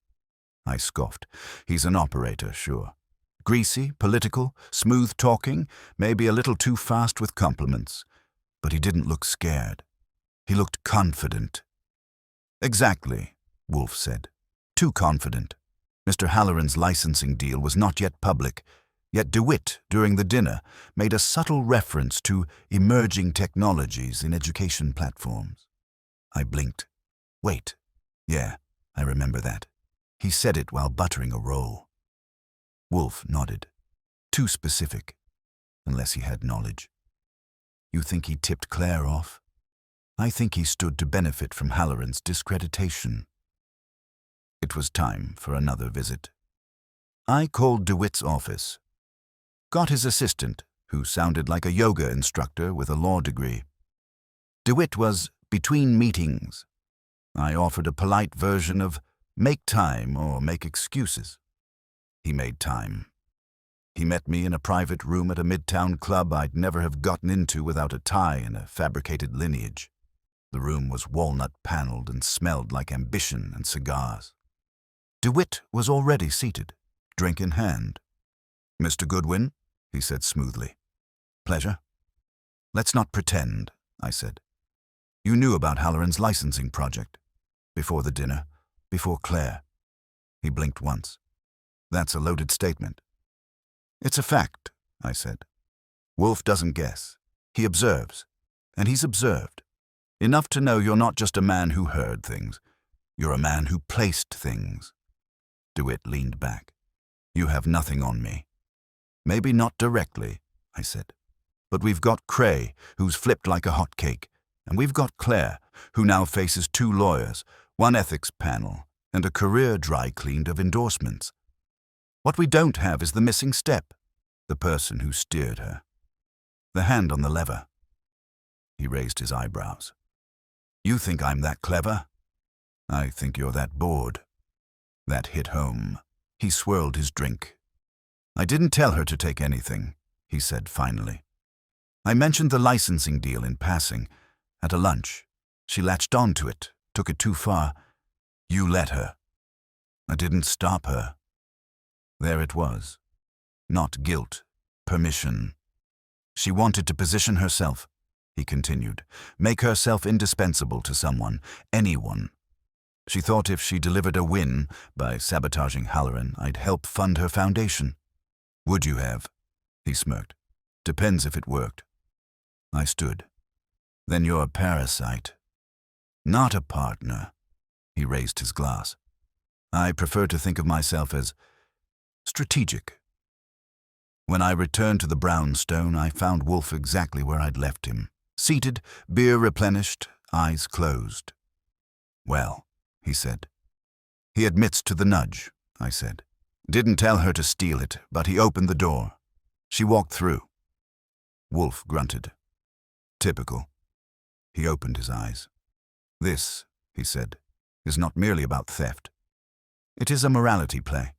I scoffed. "He's an operator, sure. Greasy, political, smooth-talking, maybe a little too fast with compliments. But he didn't look scared. He looked confident." "Exactly," Wolfe said. "Too confident. Mr. Halloran's licensing deal was not yet public, yet DeWitt, during the dinner, made a subtle reference to emerging technologies in education platforms." I blinked. "Wait. Yeah, I remember that. He said it while buttering a roll." Wolfe nodded. "Too specific, unless he had knowledge." "You think he tipped Claire off?" "I think he stood to benefit from Halloran's discreditation." It was time for another visit. I called DeWitt's office. Got his assistant, who sounded like a yoga instructor with a law degree. DeWitt was between meetings. I offered a polite version of Make time or make excuses. He made time. He met me in a private room at a midtown club I'd never have gotten into without a tie and a fabricated lineage. The room was walnut-paneled and smelled like ambition and cigars. DeWitt was already seated, drink in hand. "Mr. Goodwin," he said smoothly. "Pleasure." "Let's not pretend," I said. "You knew about Halloran's licensing project. Before the dinner, before Claire." He blinked once. "That's a loaded statement." "It's a fact," I said. "Wolfe doesn't guess. He observes. And he's observed. Enough to know you're not just a man who heard things. You're a man who placed things." DeWitt leaned back. "You have nothing on me." "Maybe not directly," I said. "But we've got Cray, who's flipped like a hot cake. And we've got Claire, who now faces 2 lawyers, 1 ethics panel, and a career dry-cleaned of endorsements. What we don't have is the missing step, the person who steered her. The hand on the lever." He raised his eyebrows. "You think I'm that clever? I think you're that bored." That hit home. He swirled his drink. "I didn't tell her to take anything," he said finally. "I mentioned the licensing deal in passing, at a lunch. She latched on to it, took it too far. You let her. I didn't stop her." There it was. Not guilt, permission. "She wanted to position herself," he continued, "make herself indispensable to someone, anyone. She thought if she delivered a win by sabotaging Halloran, I'd help fund her foundation." "Would you have?" he smirked. "Depends if it worked." I stood. "Then you're a parasite." "Not a partner." He raised his glass. "I prefer to think of myself as strategic." When I returned to the brownstone, I found Wolfe exactly where I'd left him, seated, beer replenished, eyes closed. "Well," he said. "He admits to the nudge," I said. "Didn't tell her to steal it, but he opened the door. She walked through." Wolfe grunted. "Typical." He opened his eyes. "This," he said, "is not merely about theft. It is a morality play,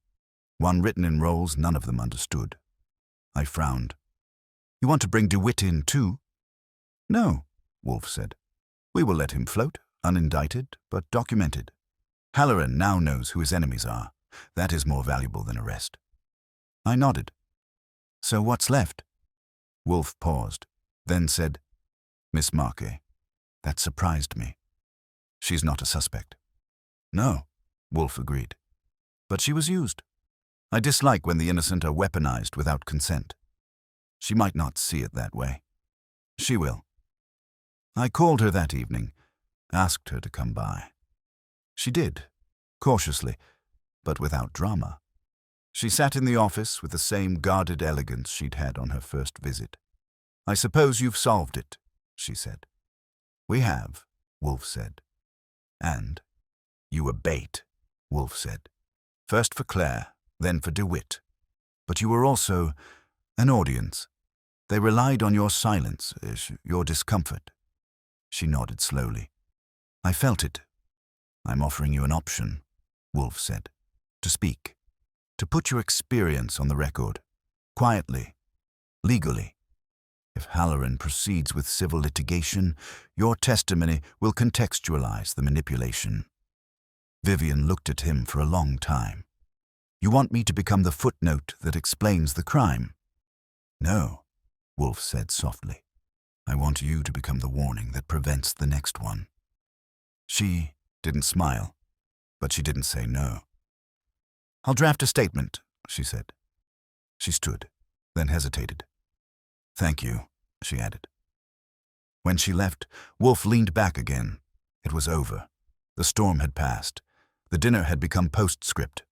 one written in roles none of them understood." I frowned. "You want to bring DeWitt in, too?" "No," Wolfe said. "We will let him float, unindicted, but documented. Halloran now knows who his enemies are. That is more valuable than arrest." I nodded. "So what's left?" Wolfe paused, then said, "Miss Marple." That surprised me. "She's not a suspect." "No," Wolfe agreed. "But she was used. I dislike when the innocent are weaponized without consent. She might not see it that way. She will." I called her that evening, asked her to come by. She did, cautiously, but without drama. She sat in the office with the same guarded elegance she'd had on her first visit. "I suppose you've solved it," she said. "We have," Wolfe said. "And you were bait," Wolfe said. "First for Claire, then for DeWitt. But you were also an audience. They relied on your silence, your discomfort." She nodded slowly. "I felt it. I'm offering you an option," Wolfe said. "To speak. To put your experience on the record. Quietly. Legally. If Halloran proceeds with civil litigation, your testimony will contextualize the manipulation." Vivian looked at him for a long time. "You want me to become the footnote that explains the crime?" "No," Wolfe said softly. "I want you to become the warning that prevents the next one." She didn't smile, but she didn't say no. "I'll draft a statement," she said. She stood, then hesitated. "Thank you," she added. When she left, Wolfe leaned back again. It was over. The storm had passed. The dinner had become postscript.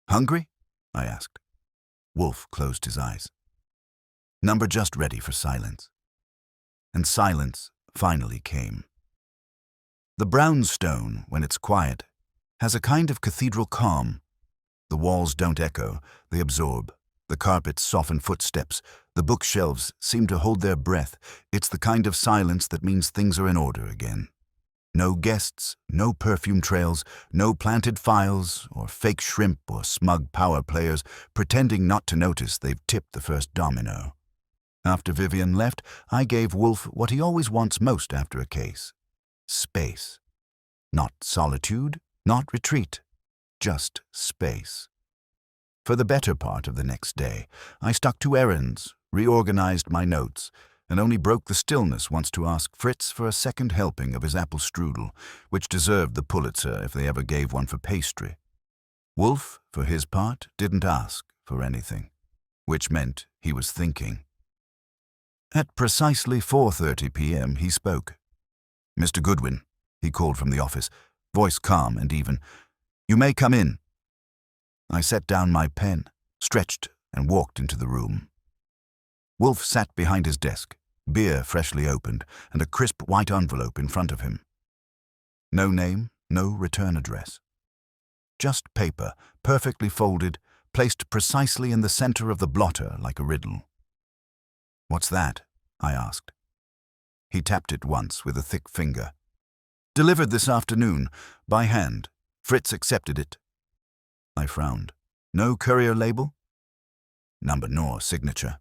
"Hungry?" I asked. Wolfe closed his eyes. Number just ready for silence. And silence finally came. The brownstone, when it's quiet, has a kind of cathedral calm. The walls don't echo, they absorb. The carpets soften footsteps. The bookshelves seem to hold their breath. It's the kind of silence that means things are in order again. No guests, no perfume trails, no planted files, or fake shrimp or smug power players pretending not to notice they've tipped the first domino. After Vivian left, I gave Wolfe what he always wants most after a case: space. Not solitude, not retreat, just space. For the better part of the next day, I stuck to errands, reorganized my notes, and only broke the stillness once to ask Fritz for a second helping of his apple strudel, which deserved the Pulitzer if they ever gave one for pastry. Wolfe, for his part, didn't ask for anything, which meant he was thinking. At precisely 4:30 p.m. he spoke. "Mr. Goodwin," he called from the office, voice calm and even. "You may come in." I set down my pen, stretched, and walked into the room. Wolfe sat behind his desk, beer freshly opened, and a crisp white envelope in front of him. No name, no return address. Just paper, perfectly folded, placed precisely in the center of the blotter like a riddle. "What's that?" I asked. He tapped it once with a thick finger. "Delivered this afternoon, by hand. Fritz accepted it." I frowned. "No courier label?" "Number nor signature."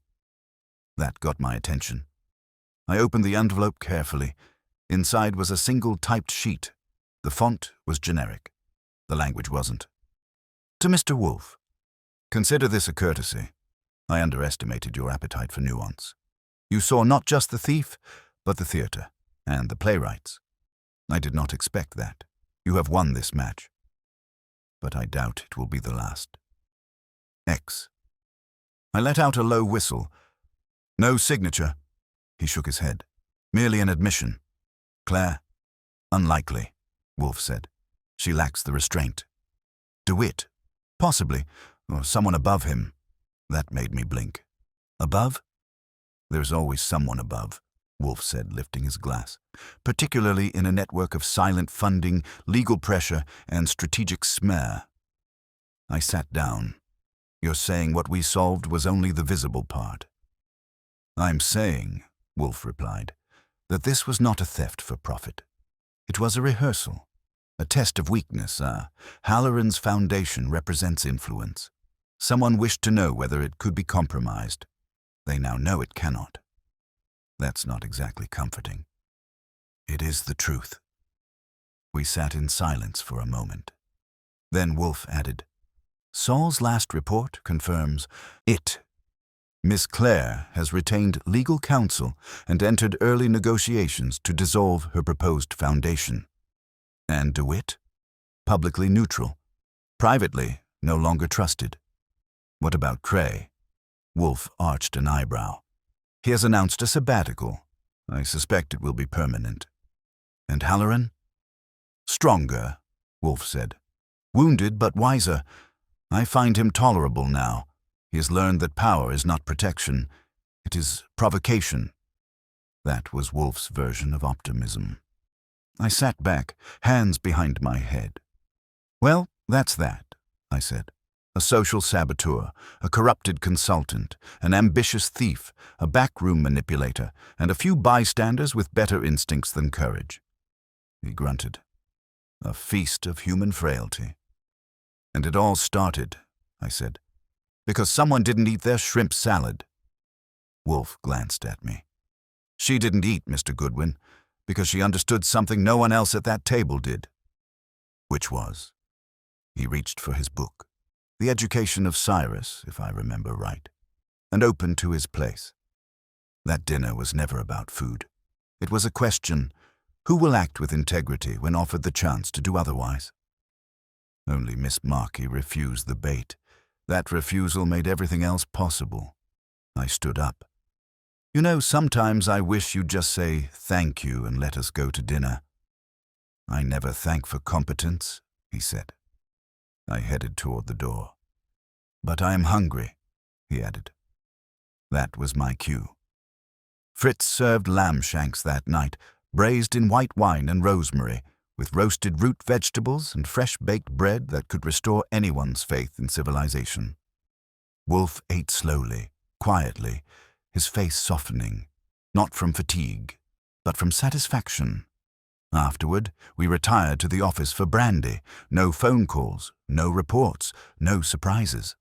That got my attention. I opened the envelope carefully. Inside was a single typed sheet. The font was generic. The language wasn't. "To Mr. Wolfe. Consider this a courtesy. I underestimated your appetite for nuance. You saw not just the thief, but the theatre, and the playwrights. I did not expect that. You have won this match. But I doubt it will be the last. X." I let out a low whistle. "No signature." He shook his head. "Merely an admission." "Claire?" "Unlikely," Wolfe said. "She lacks the restraint." "DeWitt? Possibly, or someone above him." That made me blink. "Above?" "There's always someone above," Wolfe said, lifting his glass, "particularly in a network of silent funding, legal pressure, and strategic smear." I sat down. "You're saying what we solved was only the visible part?" "I'm saying," Wolfe replied, "that this was not a theft for profit. It was a rehearsal, a test of weakness. Halloran's foundation represents influence. Someone wished to know whether it could be compromised. They now know it cannot. That's not exactly comforting." "It is the truth." We sat in silence for a moment. Then Wolfe added, "Saul's last report confirms it. Miss Clare has retained legal counsel and entered early negotiations to dissolve her proposed foundation. And DeWitt? Publicly neutral. Privately, no longer trusted. What about Cray?" Wolfe arched an eyebrow. "He has announced a sabbatical. I suspect it will be permanent." "And Halloran?" "Stronger," Wolfe said. "Wounded but wiser. I find him tolerable now. He has learned that power is not protection. It is provocation." That was Wolfe's version of optimism. I sat back, hands behind my head. "Well, that's that," I said. "A social saboteur, a corrupted consultant, an ambitious thief, a backroom manipulator, and a few bystanders with better instincts than courage." He grunted. "A feast of human frailty." "And it all started," I said, "because someone didn't eat their shrimp salad." Wolfe glanced at me. "She didn't eat, Mr. Goodwin, because she understood something no one else at that table did." "Which was?" He reached for his book, The Education of Cyrus, if I remember right, and opened to his place. That dinner was never about food. It was a question: who will act with integrity when offered the chance to do otherwise? Only Miss Marple refused the bait. That refusal made everything else possible. I stood up. "You know, sometimes I wish you'd just say thank you and let us go to dinner." "I never thank for competence," he said. I headed toward the door. "But I am hungry," he added. That was my cue. Fritz served lamb shanks that night, braised in white wine and rosemary, with roasted root vegetables and fresh-baked bread that could restore anyone's faith in civilization. Wolfe ate slowly, quietly, his face softening, not from fatigue, but from satisfaction. Afterward, we retired to the office for brandy. No phone calls, no reports, no surprises.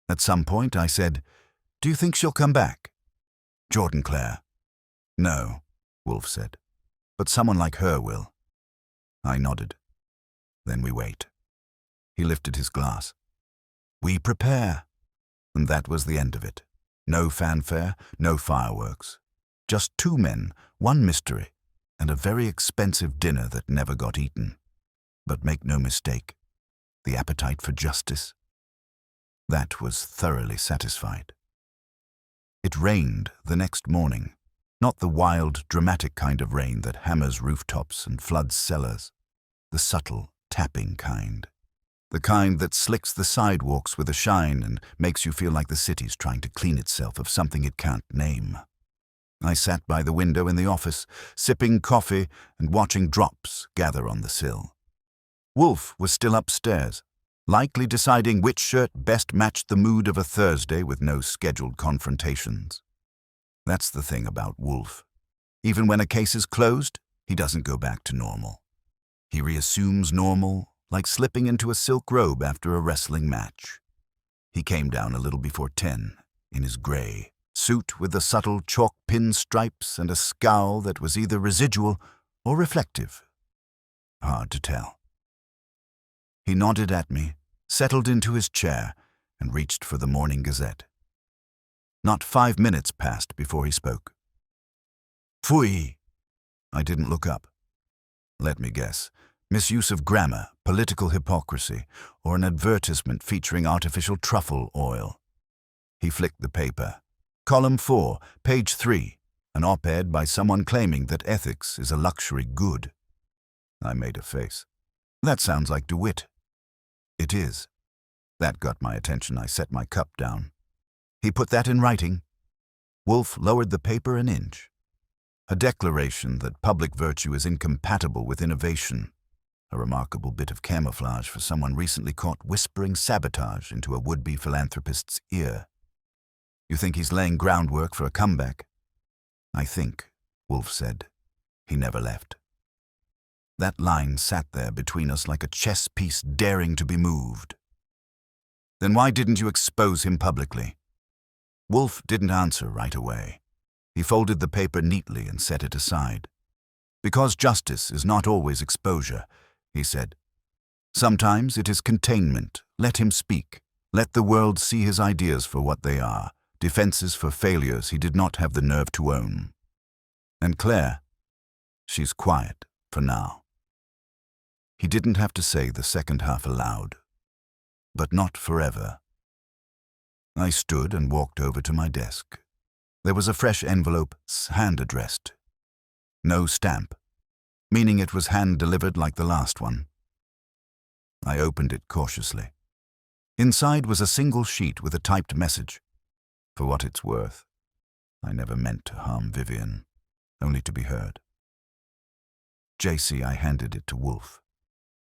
At some point, I said, "Do you think she'll come back?" "Jordan Clare." "No," Wolfe said, "but someone like her will." I nodded. "Then we wait." He lifted his glass. "We prepare." And that was the end of it. No fanfare, no fireworks. Just two men, one mystery, and a very expensive dinner that never got eaten. But make no mistake, the appetite for justice, that was thoroughly satisfied. It rained the next morning, not the wild, dramatic kind of rain that hammers rooftops and floods cellars, the subtle, tapping kind. The kind that slicks the sidewalks with a shine and makes you feel like the city's trying to clean itself of something it can't name. I sat by the window in the office, sipping coffee and watching drops gather on the sill. Wolfe was still upstairs, likely deciding which shirt best matched the mood of a Thursday with no scheduled confrontations. That's the thing about Wolfe. Even when a case is closed, he doesn't go back to normal. He reassumes normal, like slipping into a silk robe after a wrestling match. He came down a little before 10, in his grey suit with the subtle chalk pin stripes and a scowl that was either residual or reflective. Hard to tell. He nodded at me, settled into his chair, and reached for the Morning Gazette. Not 5 minutes passed before he spoke. "Pfui!" I didn't look up. Let me guess. Misuse of grammar, political hypocrisy, or an advertisement featuring artificial truffle oil. He flicked the paper. Column 4, page 3, an op-ed by someone claiming that ethics is a luxury good. I made a face. That sounds like DeWitt. It is. That got my attention. I set my cup down. He put that in writing. Wolfe lowered the paper an inch. A declaration that public virtue is incompatible with innovation. A remarkable bit of camouflage for someone recently caught whispering sabotage into a would-be philanthropist's ear. You think he's laying groundwork for a comeback? I think, Wolfe said. He never left. That line sat there between us like a chess piece daring to be moved. Then why didn't you expose him publicly? Wolfe didn't answer right away. He folded the paper neatly and set it aside. Because justice is not always exposure, he said. Sometimes it is containment. Let him speak. Let the world see his ideas for what they are, defenses for failures he did not have the nerve to own. And Claire, she's quiet for now. He didn't have to say the second half aloud. But not forever. I stood and walked over to my desk. There was a fresh envelope, hand-addressed. No stamp, meaning it was hand-delivered like the last one. I opened it cautiously. Inside was a single sheet with a typed message. For what it's worth, I never meant to harm Vivian, only to be heard. JC, I handed it to Wolfe.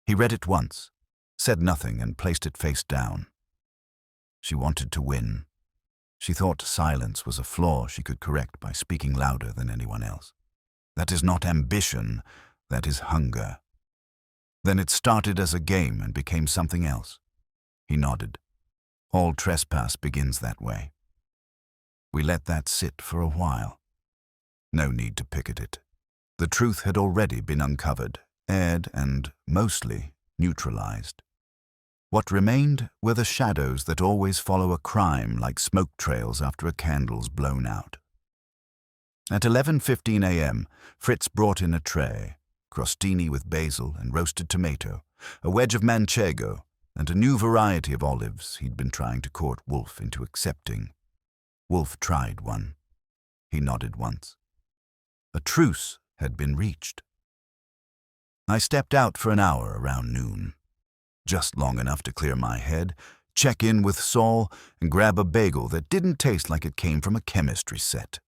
He read it once, said nothing, and placed it face down. She wanted to win. She thought silence was a flaw she could correct by speaking louder than anyone else. That is not ambition, that is hunger. Then it started as a game and became something else. He nodded. All trespass begins that way. We let that sit for a while. No need to picket it. The truth had already been uncovered, aired, and, mostly, neutralized. What remained were the shadows that always follow a crime like smoke trails after a candle's blown out. At 11:15 a.m., Fritz brought in a tray, crostini with basil and roasted tomato, a wedge of manchego, and a new variety of olives he'd been trying to court Wolfe into accepting. Wolfe tried one. He nodded once. A truce had been reached. I stepped out for an hour around noon. Just long enough to clear my head, check in with Saul, and grab a bagel that didn't taste like it came from a chemistry set.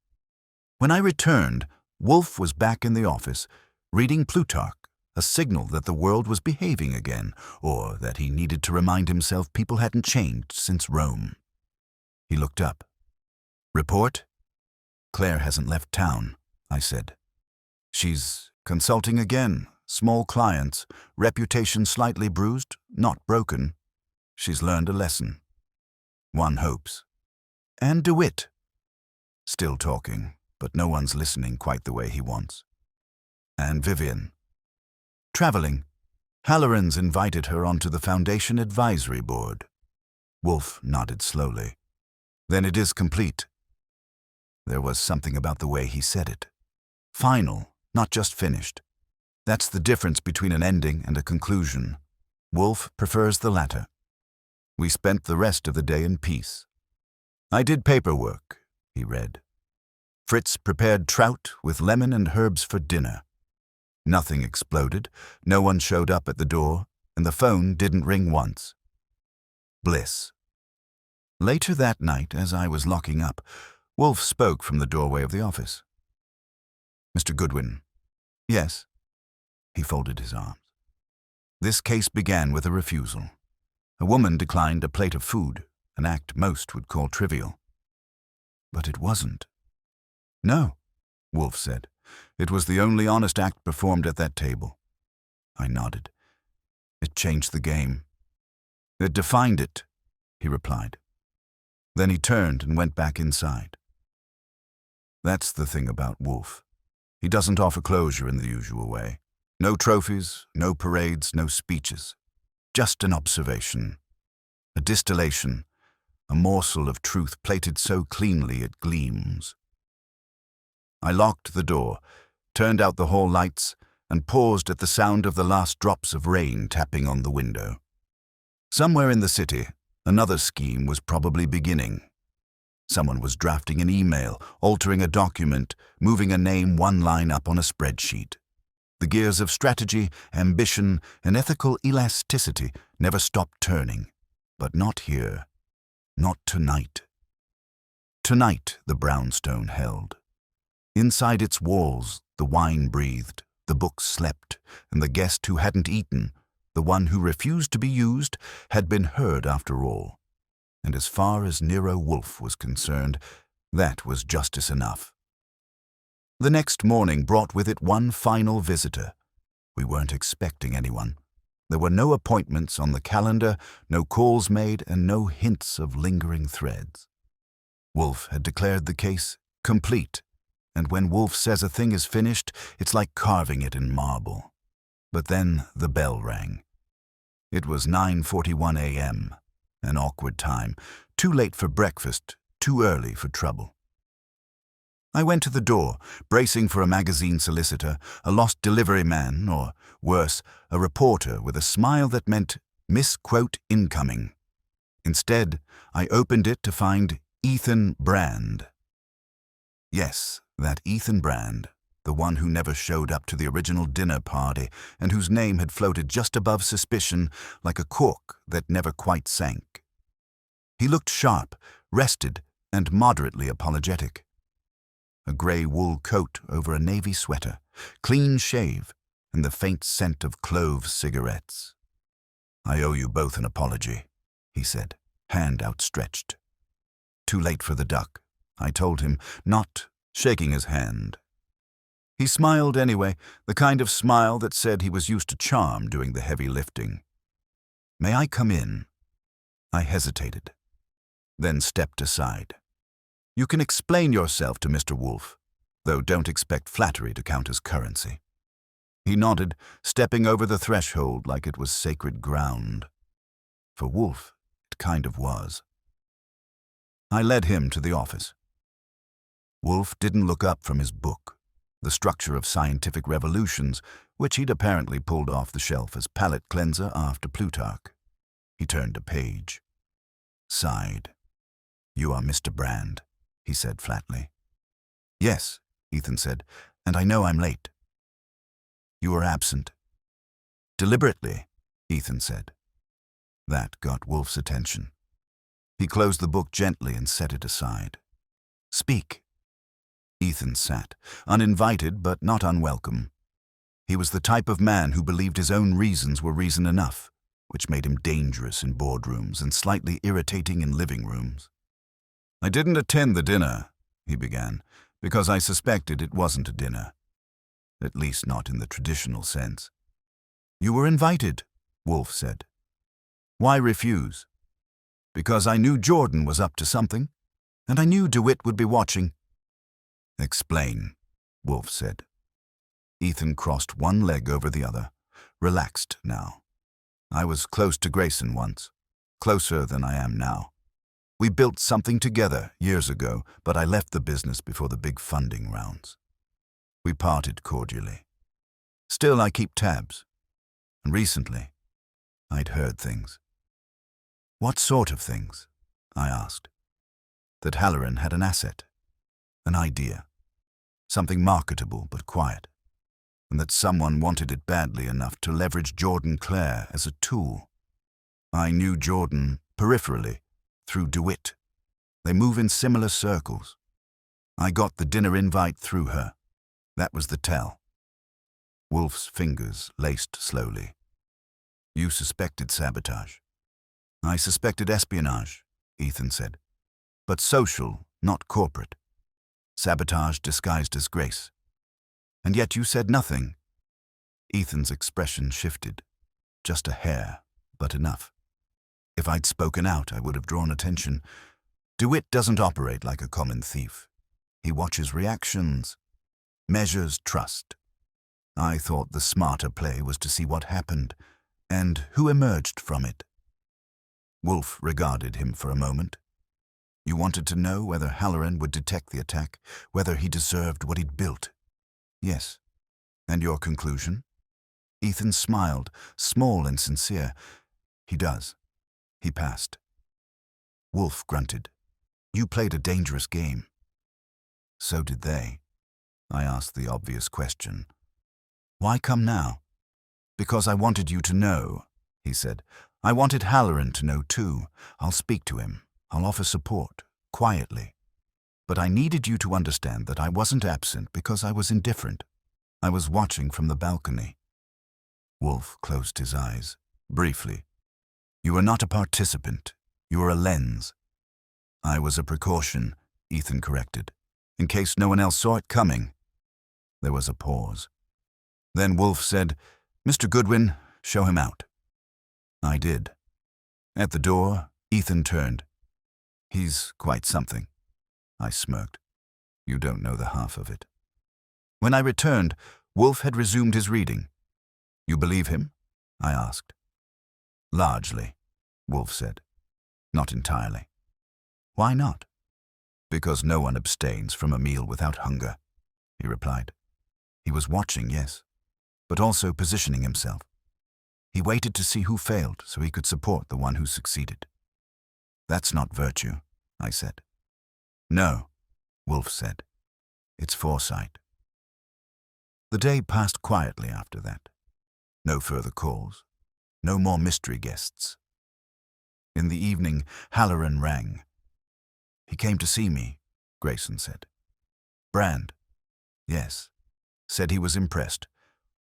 When I returned, Wolfe was back in the office, reading Plutarch, a signal that the world was behaving again, or that he needed to remind himself people hadn't changed since Rome. He looked up. "Report?" "Claire hasn't left town," I said. "She's Consulting again. Small clients. Reputation slightly bruised, not broken. She's learned a lesson. One hopes. And DeWitt. Still talking, but no one's listening quite the way he wants. And Vivian. Traveling. Halloran's invited her onto the Foundation Advisory Board. Wolfe nodded slowly. Then it is complete. There was something about the way he said it. Final, not just finished. That's the difference between an ending and a conclusion. Wolfe prefers the latter. We spent the rest of the day in peace. I did paperwork, he read. Fritz prepared trout with lemon and herbs for dinner. Nothing exploded, no one showed up at the door, and the phone didn't ring once. Bliss. Later that night, as I was locking up, Wolfe spoke from the doorway of the office. Mr. Goodwin. Yes. He folded his arms. This case began with a refusal. A woman declined a plate of food, an act most would call trivial. But it wasn't. No, Wolfe said. It was the only honest act performed at that table. I nodded. It changed the game. It defined it, he replied. Then he turned and went back inside. That's the thing about Wolfe. He doesn't offer closure in the usual way. No trophies, no parades, no speeches. Just an observation. A distillation. A morsel of truth plated so cleanly it gleams. I locked the door, turned out the hall lights, and paused at the sound of the last drops of rain tapping on the window. Somewhere in the city, another scheme was probably beginning. Someone was drafting an email, altering a document, moving a name one line up on a spreadsheet. The gears of strategy, ambition, and ethical elasticity never stopped turning. But not here. Not tonight. Tonight, the brownstone held. Inside its walls, the wine breathed, the books slept, and the guest who hadn't eaten, the one who refused to be used, had been heard after all. And as far as Nero Wolfe was concerned, that was justice enough. The next morning brought with it one final visitor. We weren't expecting anyone. There were no appointments on the calendar, no calls made, and no hints of lingering threads. Wolfe had declared the case complete, and when Wolfe says a thing is finished, it's like carving it in marble. But then the bell rang. It was 9:41 a.m., an awkward time, too late for breakfast, too early for trouble. I went to the door, bracing for a magazine solicitor, a lost delivery man, or, worse, a reporter with a smile that meant misquote incoming. Instead, I opened it to find Ethan Brand. Yes, that Ethan Brand, the one who never showed up to the original dinner party and whose name had floated just above suspicion like a cork that never quite sank. He looked sharp, rested, and moderately apologetic. A grey wool coat over a navy sweater, clean shave, and the faint scent of clove cigarettes. I owe you both an apology, he said, hand outstretched. Too late for the duck, I told him, not shaking his hand. He smiled anyway, the kind of smile that said he was used to charm doing the heavy lifting. May I come in? I hesitated, then stepped aside. You can explain yourself to Mr. Wolfe, though don't expect flattery to count as currency. He nodded, stepping over the threshold like it was sacred ground. For Wolfe, it kind of was. I led him to the office. Wolfe didn't look up from his book, The Structure of Scientific Revolutions, which he'd apparently pulled off the shelf as palate cleanser after Plutarch. He turned a page. Sighed. You are Mr. Brand, he said flatly. Yes, Ethan said, and I know I'm late. You were absent. Deliberately, Ethan said. That got Wolfe's attention. He closed the book gently and set it aside. Speak. Ethan sat, uninvited but not unwelcome. He was the type of man who believed his own reasons were reason enough, which made him dangerous in boardrooms and slightly irritating in living rooms. I didn't attend the dinner, he began, because I suspected it wasn't a dinner. at least not in the traditional sense. You were invited, Wolfe said. Why refuse? Because I knew Jordan was up to something, and I knew DeWitt would be watching. Explain, Wolfe said. Ethan crossed one leg over the other, relaxed now. I was close to Grayson once, closer than I am now. We built something together years ago, but I left the business before the big funding rounds. We parted cordially. Still, I keep tabs. And recently, I'd heard things. What sort of things? I asked. That Halloran had an asset, an idea, something marketable but quiet, and that someone wanted it badly enough to leverage Jordan Clare as a tool. I knew Jordan peripherally, through DeWitt. They move in similar circles. I got the dinner invite through her. That was the tell. Wolfe's fingers laced slowly. You suspected sabotage. I suspected espionage, Ethan said. But social, not corporate. Sabotage disguised as grace. And yet you said nothing. Ethan's expression shifted. Just a hair, but enough. If I'd spoken out, I would have drawn attention. DeWitt doesn't operate like a common thief. He watches reactions, measures trust. I thought the smarter play was to see what happened, and who emerged from it. Wolfe regarded him for a moment. You wanted to know whether Halloran would detect the attack, whether he deserved what he'd built. Yes. And your conclusion? Ethan smiled, small and sincere. He does. He passed. Wolfe grunted. You played a dangerous game. So did they. I asked the obvious question. Why come now? Because I wanted you to know, he said. I wanted Halloran to know too. I'll speak to him. I'll offer support, quietly. But I needed you to understand that I wasn't absent because I was indifferent. I was watching from the balcony. Wolfe closed his eyes, briefly. You were not a participant. You were a lens. I was a precaution, Ethan corrected, in case no one else saw it coming. There was a pause. Then Wolfe said, Mr. Goodwin, show him out. I did. At the door, Ethan turned. He's quite something. I smirked. You don't know the half of it. When I returned, Wolfe had resumed his reading. You believe him? I asked. Largely, Wolfe said. Not entirely. Why not? Because no one abstains from a meal without hunger, he replied. He was watching, yes, but also positioning himself. He waited to see who failed so he could support the one who succeeded. That's not virtue, I said. No, Wolfe said. It's foresight. The day passed quietly after that. No further calls. No more mystery guests. In the evening, Halloran rang. He came to see me, Grayson said. Brand? Yes. Said he was impressed.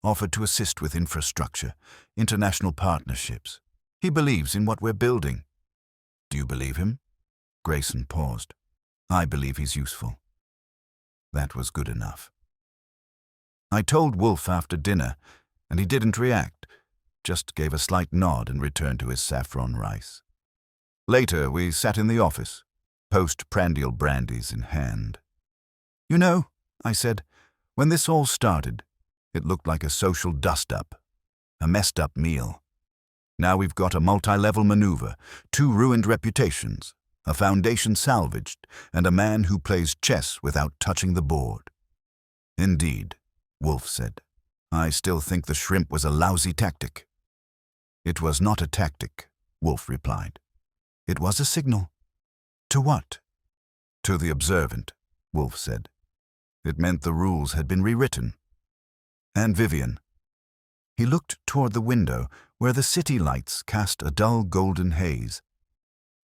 Offered to assist with infrastructure, international partnerships. He believes in what we're building. Do you believe him? Grayson paused. I believe he's useful. That was good enough. I told Wolfe after dinner, and he didn't react, just gave a slight nod and returned to his saffron rice. Later, we sat in the office, postprandial brandies in hand. You know, I said, when this all started, it looked like a social dust-up, a messed-up meal. Now we've got a multi-level maneuver, 2 ruined reputations, a foundation salvaged, and a man who plays chess without touching the board. Indeed, Wolfe said. I still think the shrimp was a lousy tactic. It was not a tactic, Wolfe replied. It was a signal. To what? To the observant, Wolfe said. It meant the rules had been rewritten. And Vivian. He looked toward the window where the city lights cast a dull golden haze.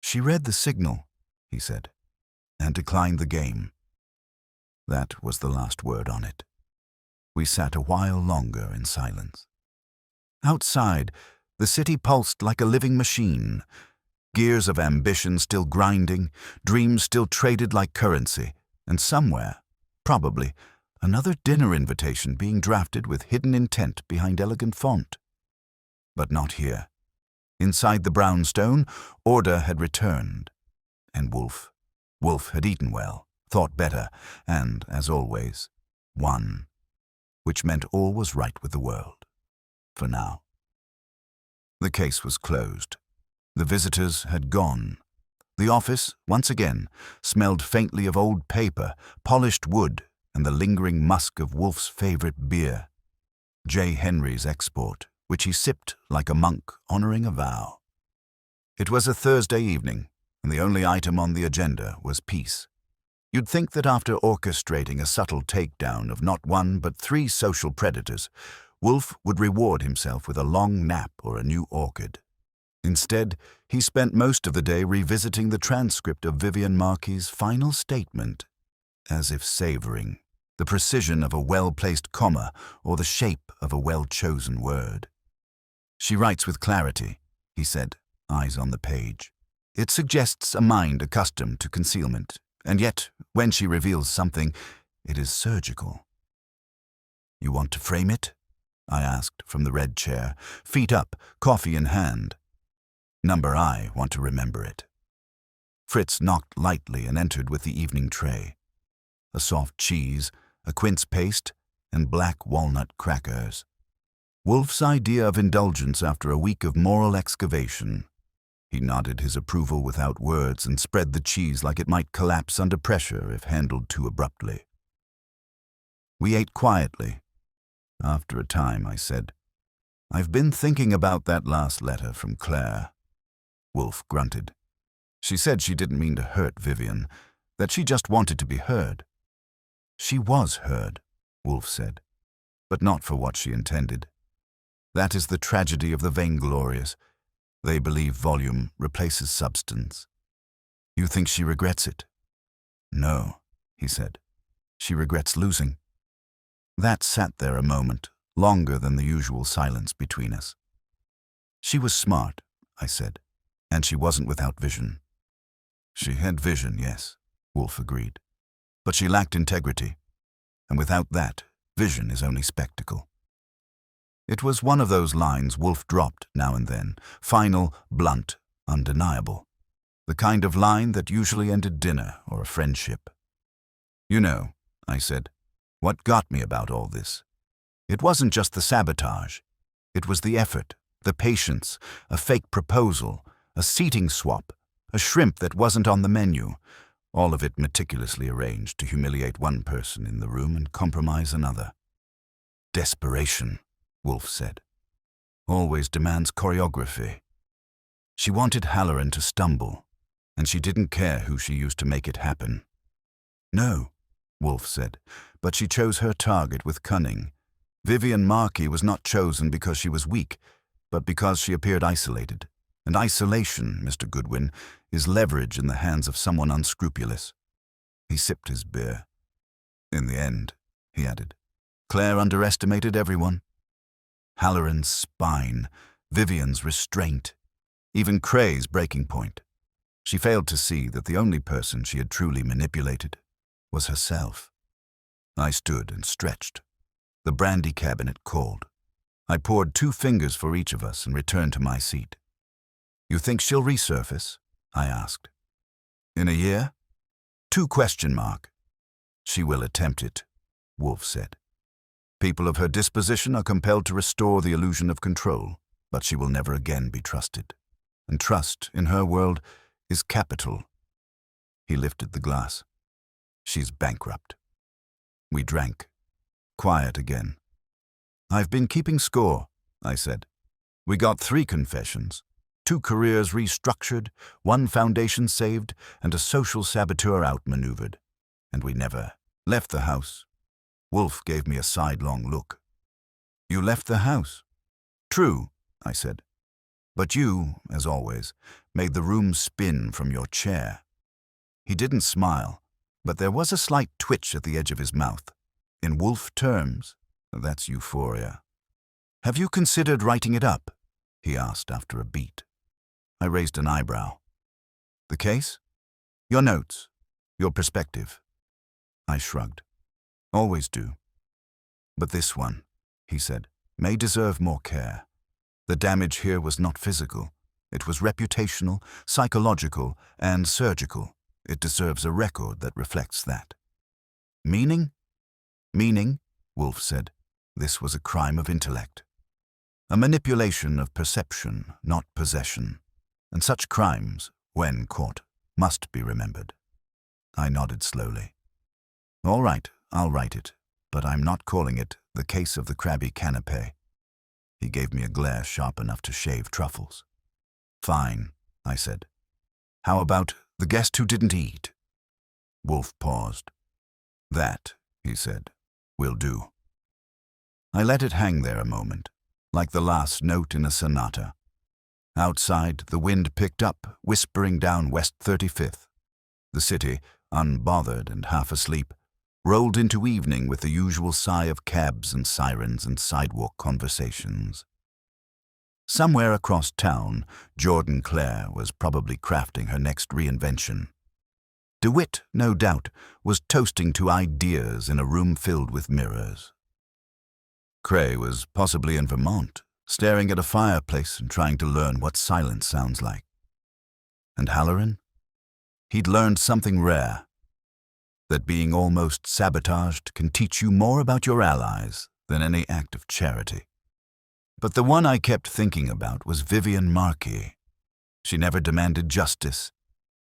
She read the signal, he said, and declined the game. That was the last word on it. We sat a while longer in silence. Outside, the city pulsed like a living machine, gears of ambition still grinding, dreams still traded like currency, and somewhere, probably, Another dinner invitation being drafted with hidden intent behind elegant font. But not here. Inside the brownstone, order had returned. And Wolfe had eaten well, thought better, and, as always, won. Which meant all was right with the world. For now. The case was closed. The visitors had gone. The office, once again, smelled faintly of old paper, polished wood, and the lingering musk of Wolfe's favorite beer, J. Henry's export, which he sipped like a monk honoring a vow. It was a Thursday evening, and the only item on the agenda was peace. You'd think that after orchestrating a subtle takedown of not one but 3 social predators, Wolfe would reward himself with a long nap or a new orchid. Instead, he spent most of the day revisiting the transcript of Vivian Marquis's final statement, as if savoring the precision of a well-placed comma or the shape of a well-chosen word. "She writes with clarity," he said, eyes on the page. "It suggests a mind accustomed to concealment, and yet, when she reveals something, it is surgical." "You want to frame it?" I asked from the red chair, feet up, coffee in hand. "Number I want to remember it." Fritz knocked lightly and entered with the evening tray. A soft cheese, a quince paste, and black walnut crackers. Wolfe's idea of indulgence after a week of moral excavation. He nodded his approval without words and spread the cheese like it might collapse under pressure if handled too abruptly. We ate quietly. After a time, I said, "I've been thinking about that last letter from Claire." Wolfe grunted. "She said she didn't mean to hurt Vivian, that she just wanted to be heard." "She was heard," Wolfe said, "but not for what she intended. That is the tragedy of the vainglorious. They believe volume replaces substance." "You think she regrets it?" "No," he said. "She regrets losing." That sat there a moment, longer than the usual silence between us. "She was smart," I said, "and she wasn't without vision." "She had vision, yes," Wolfe agreed. "But she lacked integrity, and without that, vision is only spectacle." It was one of those lines Wolfe dropped now and then, final, blunt, undeniable. The kind of line that usually ended dinner or a friendship. "You know," I said, "what got me about all this? It wasn't just the sabotage. It was the effort, the patience, a fake proposal, a seating swap, a shrimp that wasn't on the menu, all of it meticulously arranged to humiliate one person in the room and compromise another." "Desperation," Wolfe said, "always demands choreography." She wanted Halloran to stumble, and she didn't care who she used to make it happen. "No," Wolfe said, "but she chose her target with cunning. Vivian Marquis was not chosen because she was weak, but because she appeared isolated. And isolation, Mr. Goodwin, is leverage in the hands of someone unscrupulous." He sipped his beer. "In the end," he added, "Claire underestimated everyone. Halloran's spine, Vivian's restraint, even Cray's breaking point. She failed to see that the only person she had truly manipulated was herself." I stood and stretched. The brandy cabinet called. I poured 2 fingers for each of us and returned to my seat. "You think she'll resurface?" I asked. "In a year?" 2 question mark. "She will attempt it," Wolfe said. "People of her disposition are compelled to restore the illusion of control, but she will never again be trusted. And trust, in her world, is capital." He lifted the glass. "She's bankrupt." We drank. Quiet again. "I've been keeping score," I said. "We got 3 confessions. 2 careers restructured, 1 foundation saved, and a social saboteur outmaneuvered. And we never left the house." Wolfe gave me a sidelong look. "You left the house?" "True," I said. "But you, as always, made the room spin from your chair." He didn't smile, but there was a slight twitch at the edge of his mouth. In Wolfe terms, that's euphoria. "Have you considered writing it up?" he asked after a beat. I raised an eyebrow. "The case?" "Your notes, your perspective." I shrugged. Always do. But this one, he said, may deserve more care. The damage here was not physical. It was reputational, psychological, and surgical. It deserves a record that reflects that. Meaning? Meaning, Wolfe said. This was a crime of intellect. A manipulation of perception, not possession. And such crimes, when caught, must be remembered. I nodded slowly. All right, I'll write it, but I'm not calling it The Case of the Crabby Canapé. He gave me a glare sharp enough to shave truffles. Fine, I said. How about The Guest Who Didn't Eat? Wolfe paused. That, he said, will do. I let it hang there a moment, like the last note in a sonata. Outside, the wind picked up, whispering down West 35th. The city, unbothered and half asleep, rolled into evening with the usual sigh of cabs and sirens and sidewalk conversations. Somewhere across town, Jordan Clare was probably crafting her next reinvention. DeWitt, no doubt, was toasting to ideas in a room filled with mirrors. Cray was possibly in Vermont, staring at a fireplace and trying to learn what silence sounds like. And Halloran? He'd learned something rare, that being almost sabotaged can teach you more about your allies than any act of charity. But the one I kept thinking about was Vivian Marquis. She never demanded justice.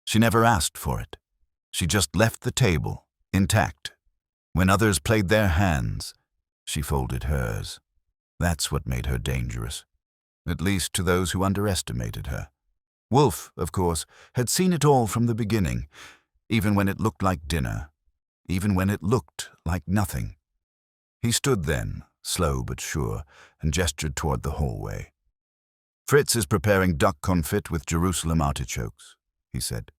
She never asked for it. She just left the table, intact. When others played their hands, she folded hers. That's what made her dangerous, at least to those who underestimated her. Wolfe, of course, had seen it all from the beginning, even when it looked like dinner, even when it looked like nothing. He stood then, slow but sure, and gestured toward the hallway. Fritz is preparing duck confit with Jerusalem artichokes, he said.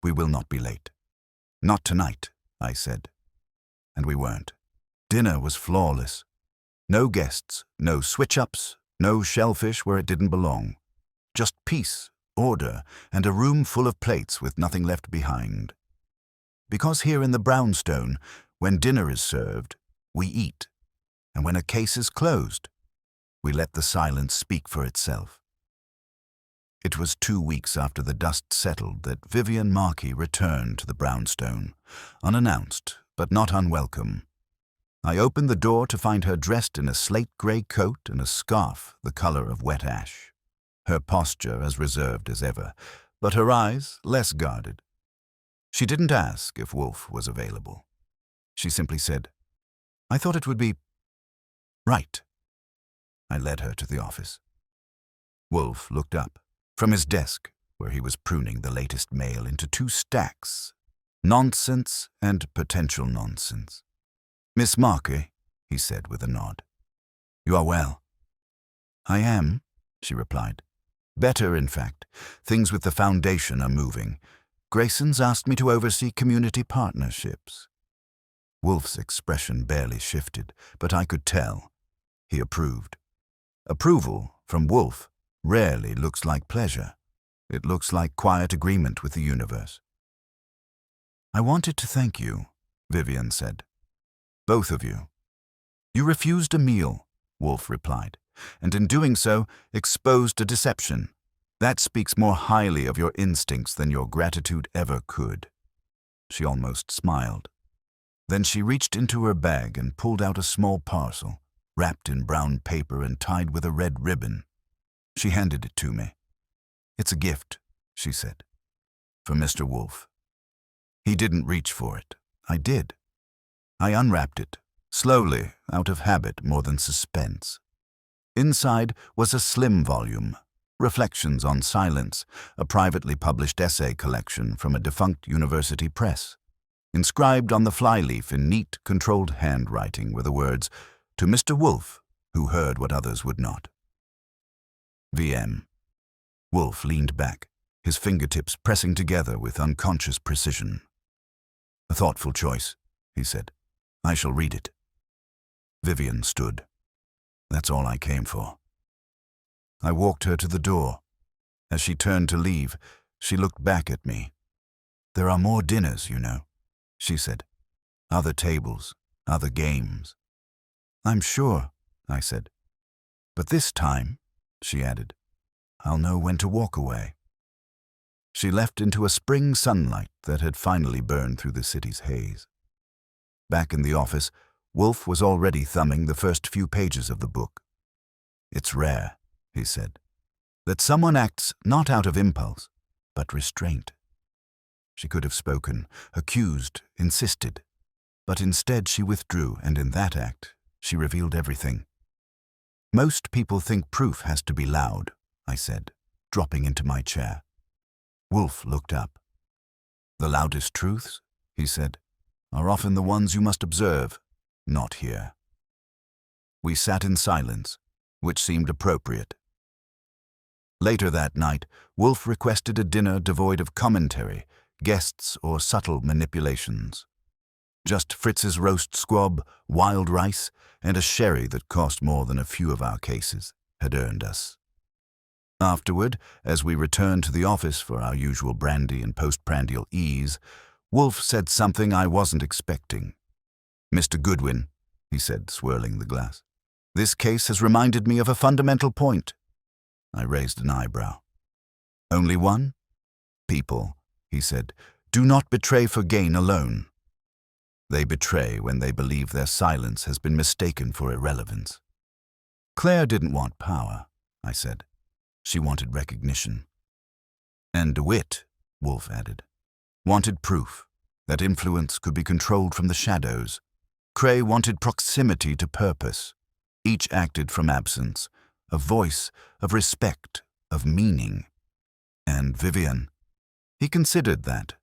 We will not be late. Not tonight, I said. And we weren't. Dinner was flawless. No guests, no switch-ups, no shellfish where it didn't belong. Just peace, order, and a room full of plates with nothing left behind. Because here in the brownstone, when dinner is served, we eat. And when a case is closed, we let the silence speak for itself. It was 2 weeks after the dust settled that Vivian Marquis returned to the brownstone, unannounced but not unwelcome. I opened the door to find her dressed in a slate-gray coat and a scarf the color of wet ash. Her posture as reserved as ever, but her eyes less guarded. She didn't ask if Wolfe was available. She simply said, I thought it would be right. I led her to the office. Wolfe looked up from his desk, where he was pruning the latest mail into 2 stacks, nonsense and potential nonsense. Miss Marple, he said with a nod. You are well. I am, she replied. Better, in fact. Things with the foundation are moving. Grayson's asked me to oversee community partnerships. Wolfe's expression barely shifted, but I could tell. He approved. Approval, from Wolfe, rarely looks like pleasure. It looks like quiet agreement with the universe. I wanted to thank you, Vivian said. Both of you. You refused a meal, Wolfe replied, and in doing so, exposed a deception. That speaks more highly of your instincts than your gratitude ever could. She almost smiled. Then she reached into her bag and pulled out a small parcel, wrapped in brown paper and tied with a red ribbon. She handed it to me. It's a gift, she said, for Mr. Wolfe. He didn't reach for it. I did. I unwrapped it, slowly, out of habit more than suspense. Inside was a slim volume, Reflections on Silence, a privately published essay collection from a defunct university press. Inscribed on the flyleaf in neat, controlled handwriting were the words, To Mr. Wolfe, who heard what others would not. VM. Wolfe leaned back, his fingertips pressing together with unconscious precision. A thoughtful choice, he said. I shall read it. Vivian stood. That's all I came for. I walked her to the door. As she turned to leave, she looked back at me. There are more dinners, you know, she said. Other tables, other games. I'm sure, I said. But this time, she added, I'll know when to walk away. She left into a spring sunlight that had finally burned through the city's haze. Back in the office, Wolfe was already thumbing the first few pages of the book. It's rare, he said, that someone acts not out of impulse, but restraint. She could have spoken, accused, insisted, but instead she withdrew, and in that act, she revealed everything. Most people think proof has to be loud, I said, dropping into my chair. Wolfe looked up. The loudest truths, he said, are often the ones you must observe, not hear. We sat in silence, which seemed appropriate. Later that night, Wolfe requested a dinner devoid of commentary, guests, or subtle manipulations. Just Fritz's roast squab, wild rice, and a sherry that cost more than a few of our cases had earned us. Afterward, as we returned to the office for our usual brandy and postprandial ease, Wolfe said something I wasn't expecting. Mr. Goodwin, he said, swirling the glass, this case has reminded me of a fundamental point. I raised an eyebrow. Only one? People, he said, do not betray for gain alone. They betray when they believe their silence has been mistaken for irrelevance. Claire didn't want power, I said. She wanted recognition. And DeWitt, Wolfe added, wanted proof that influence could be controlled from the shadows. Cray wanted proximity to purpose. Each acted from absence, of voice, of respect, of meaning. And Vivian, he considered that.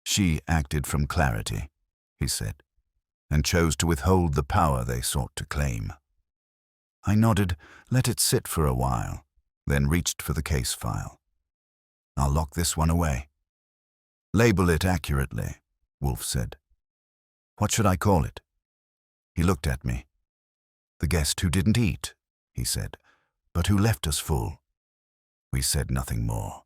She acted from clarity, he said, and chose to withhold the power they sought to claim. I nodded, let it sit for a while, then reached for the case file. I'll lock this one away. Label it accurately, Wolfe said. What should I call it? He looked at me. The guest who didn't eat, he said, but who left us full. We said nothing more.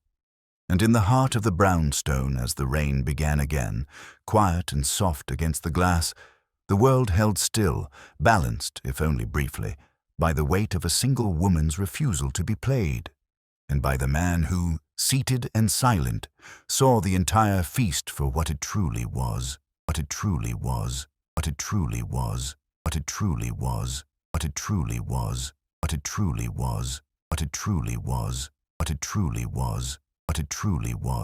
And in the heart of the brownstone, as the rain began again, quiet and soft against the glass, the world held still, balanced, if only briefly, by the weight of a single woman's refusal to be played, and by the man who, seated and silent, saw the entire feast for what it truly was, what it truly was, what it truly was, what it truly was, what it truly was, what it truly was, what it truly was, what it truly was, what it truly was.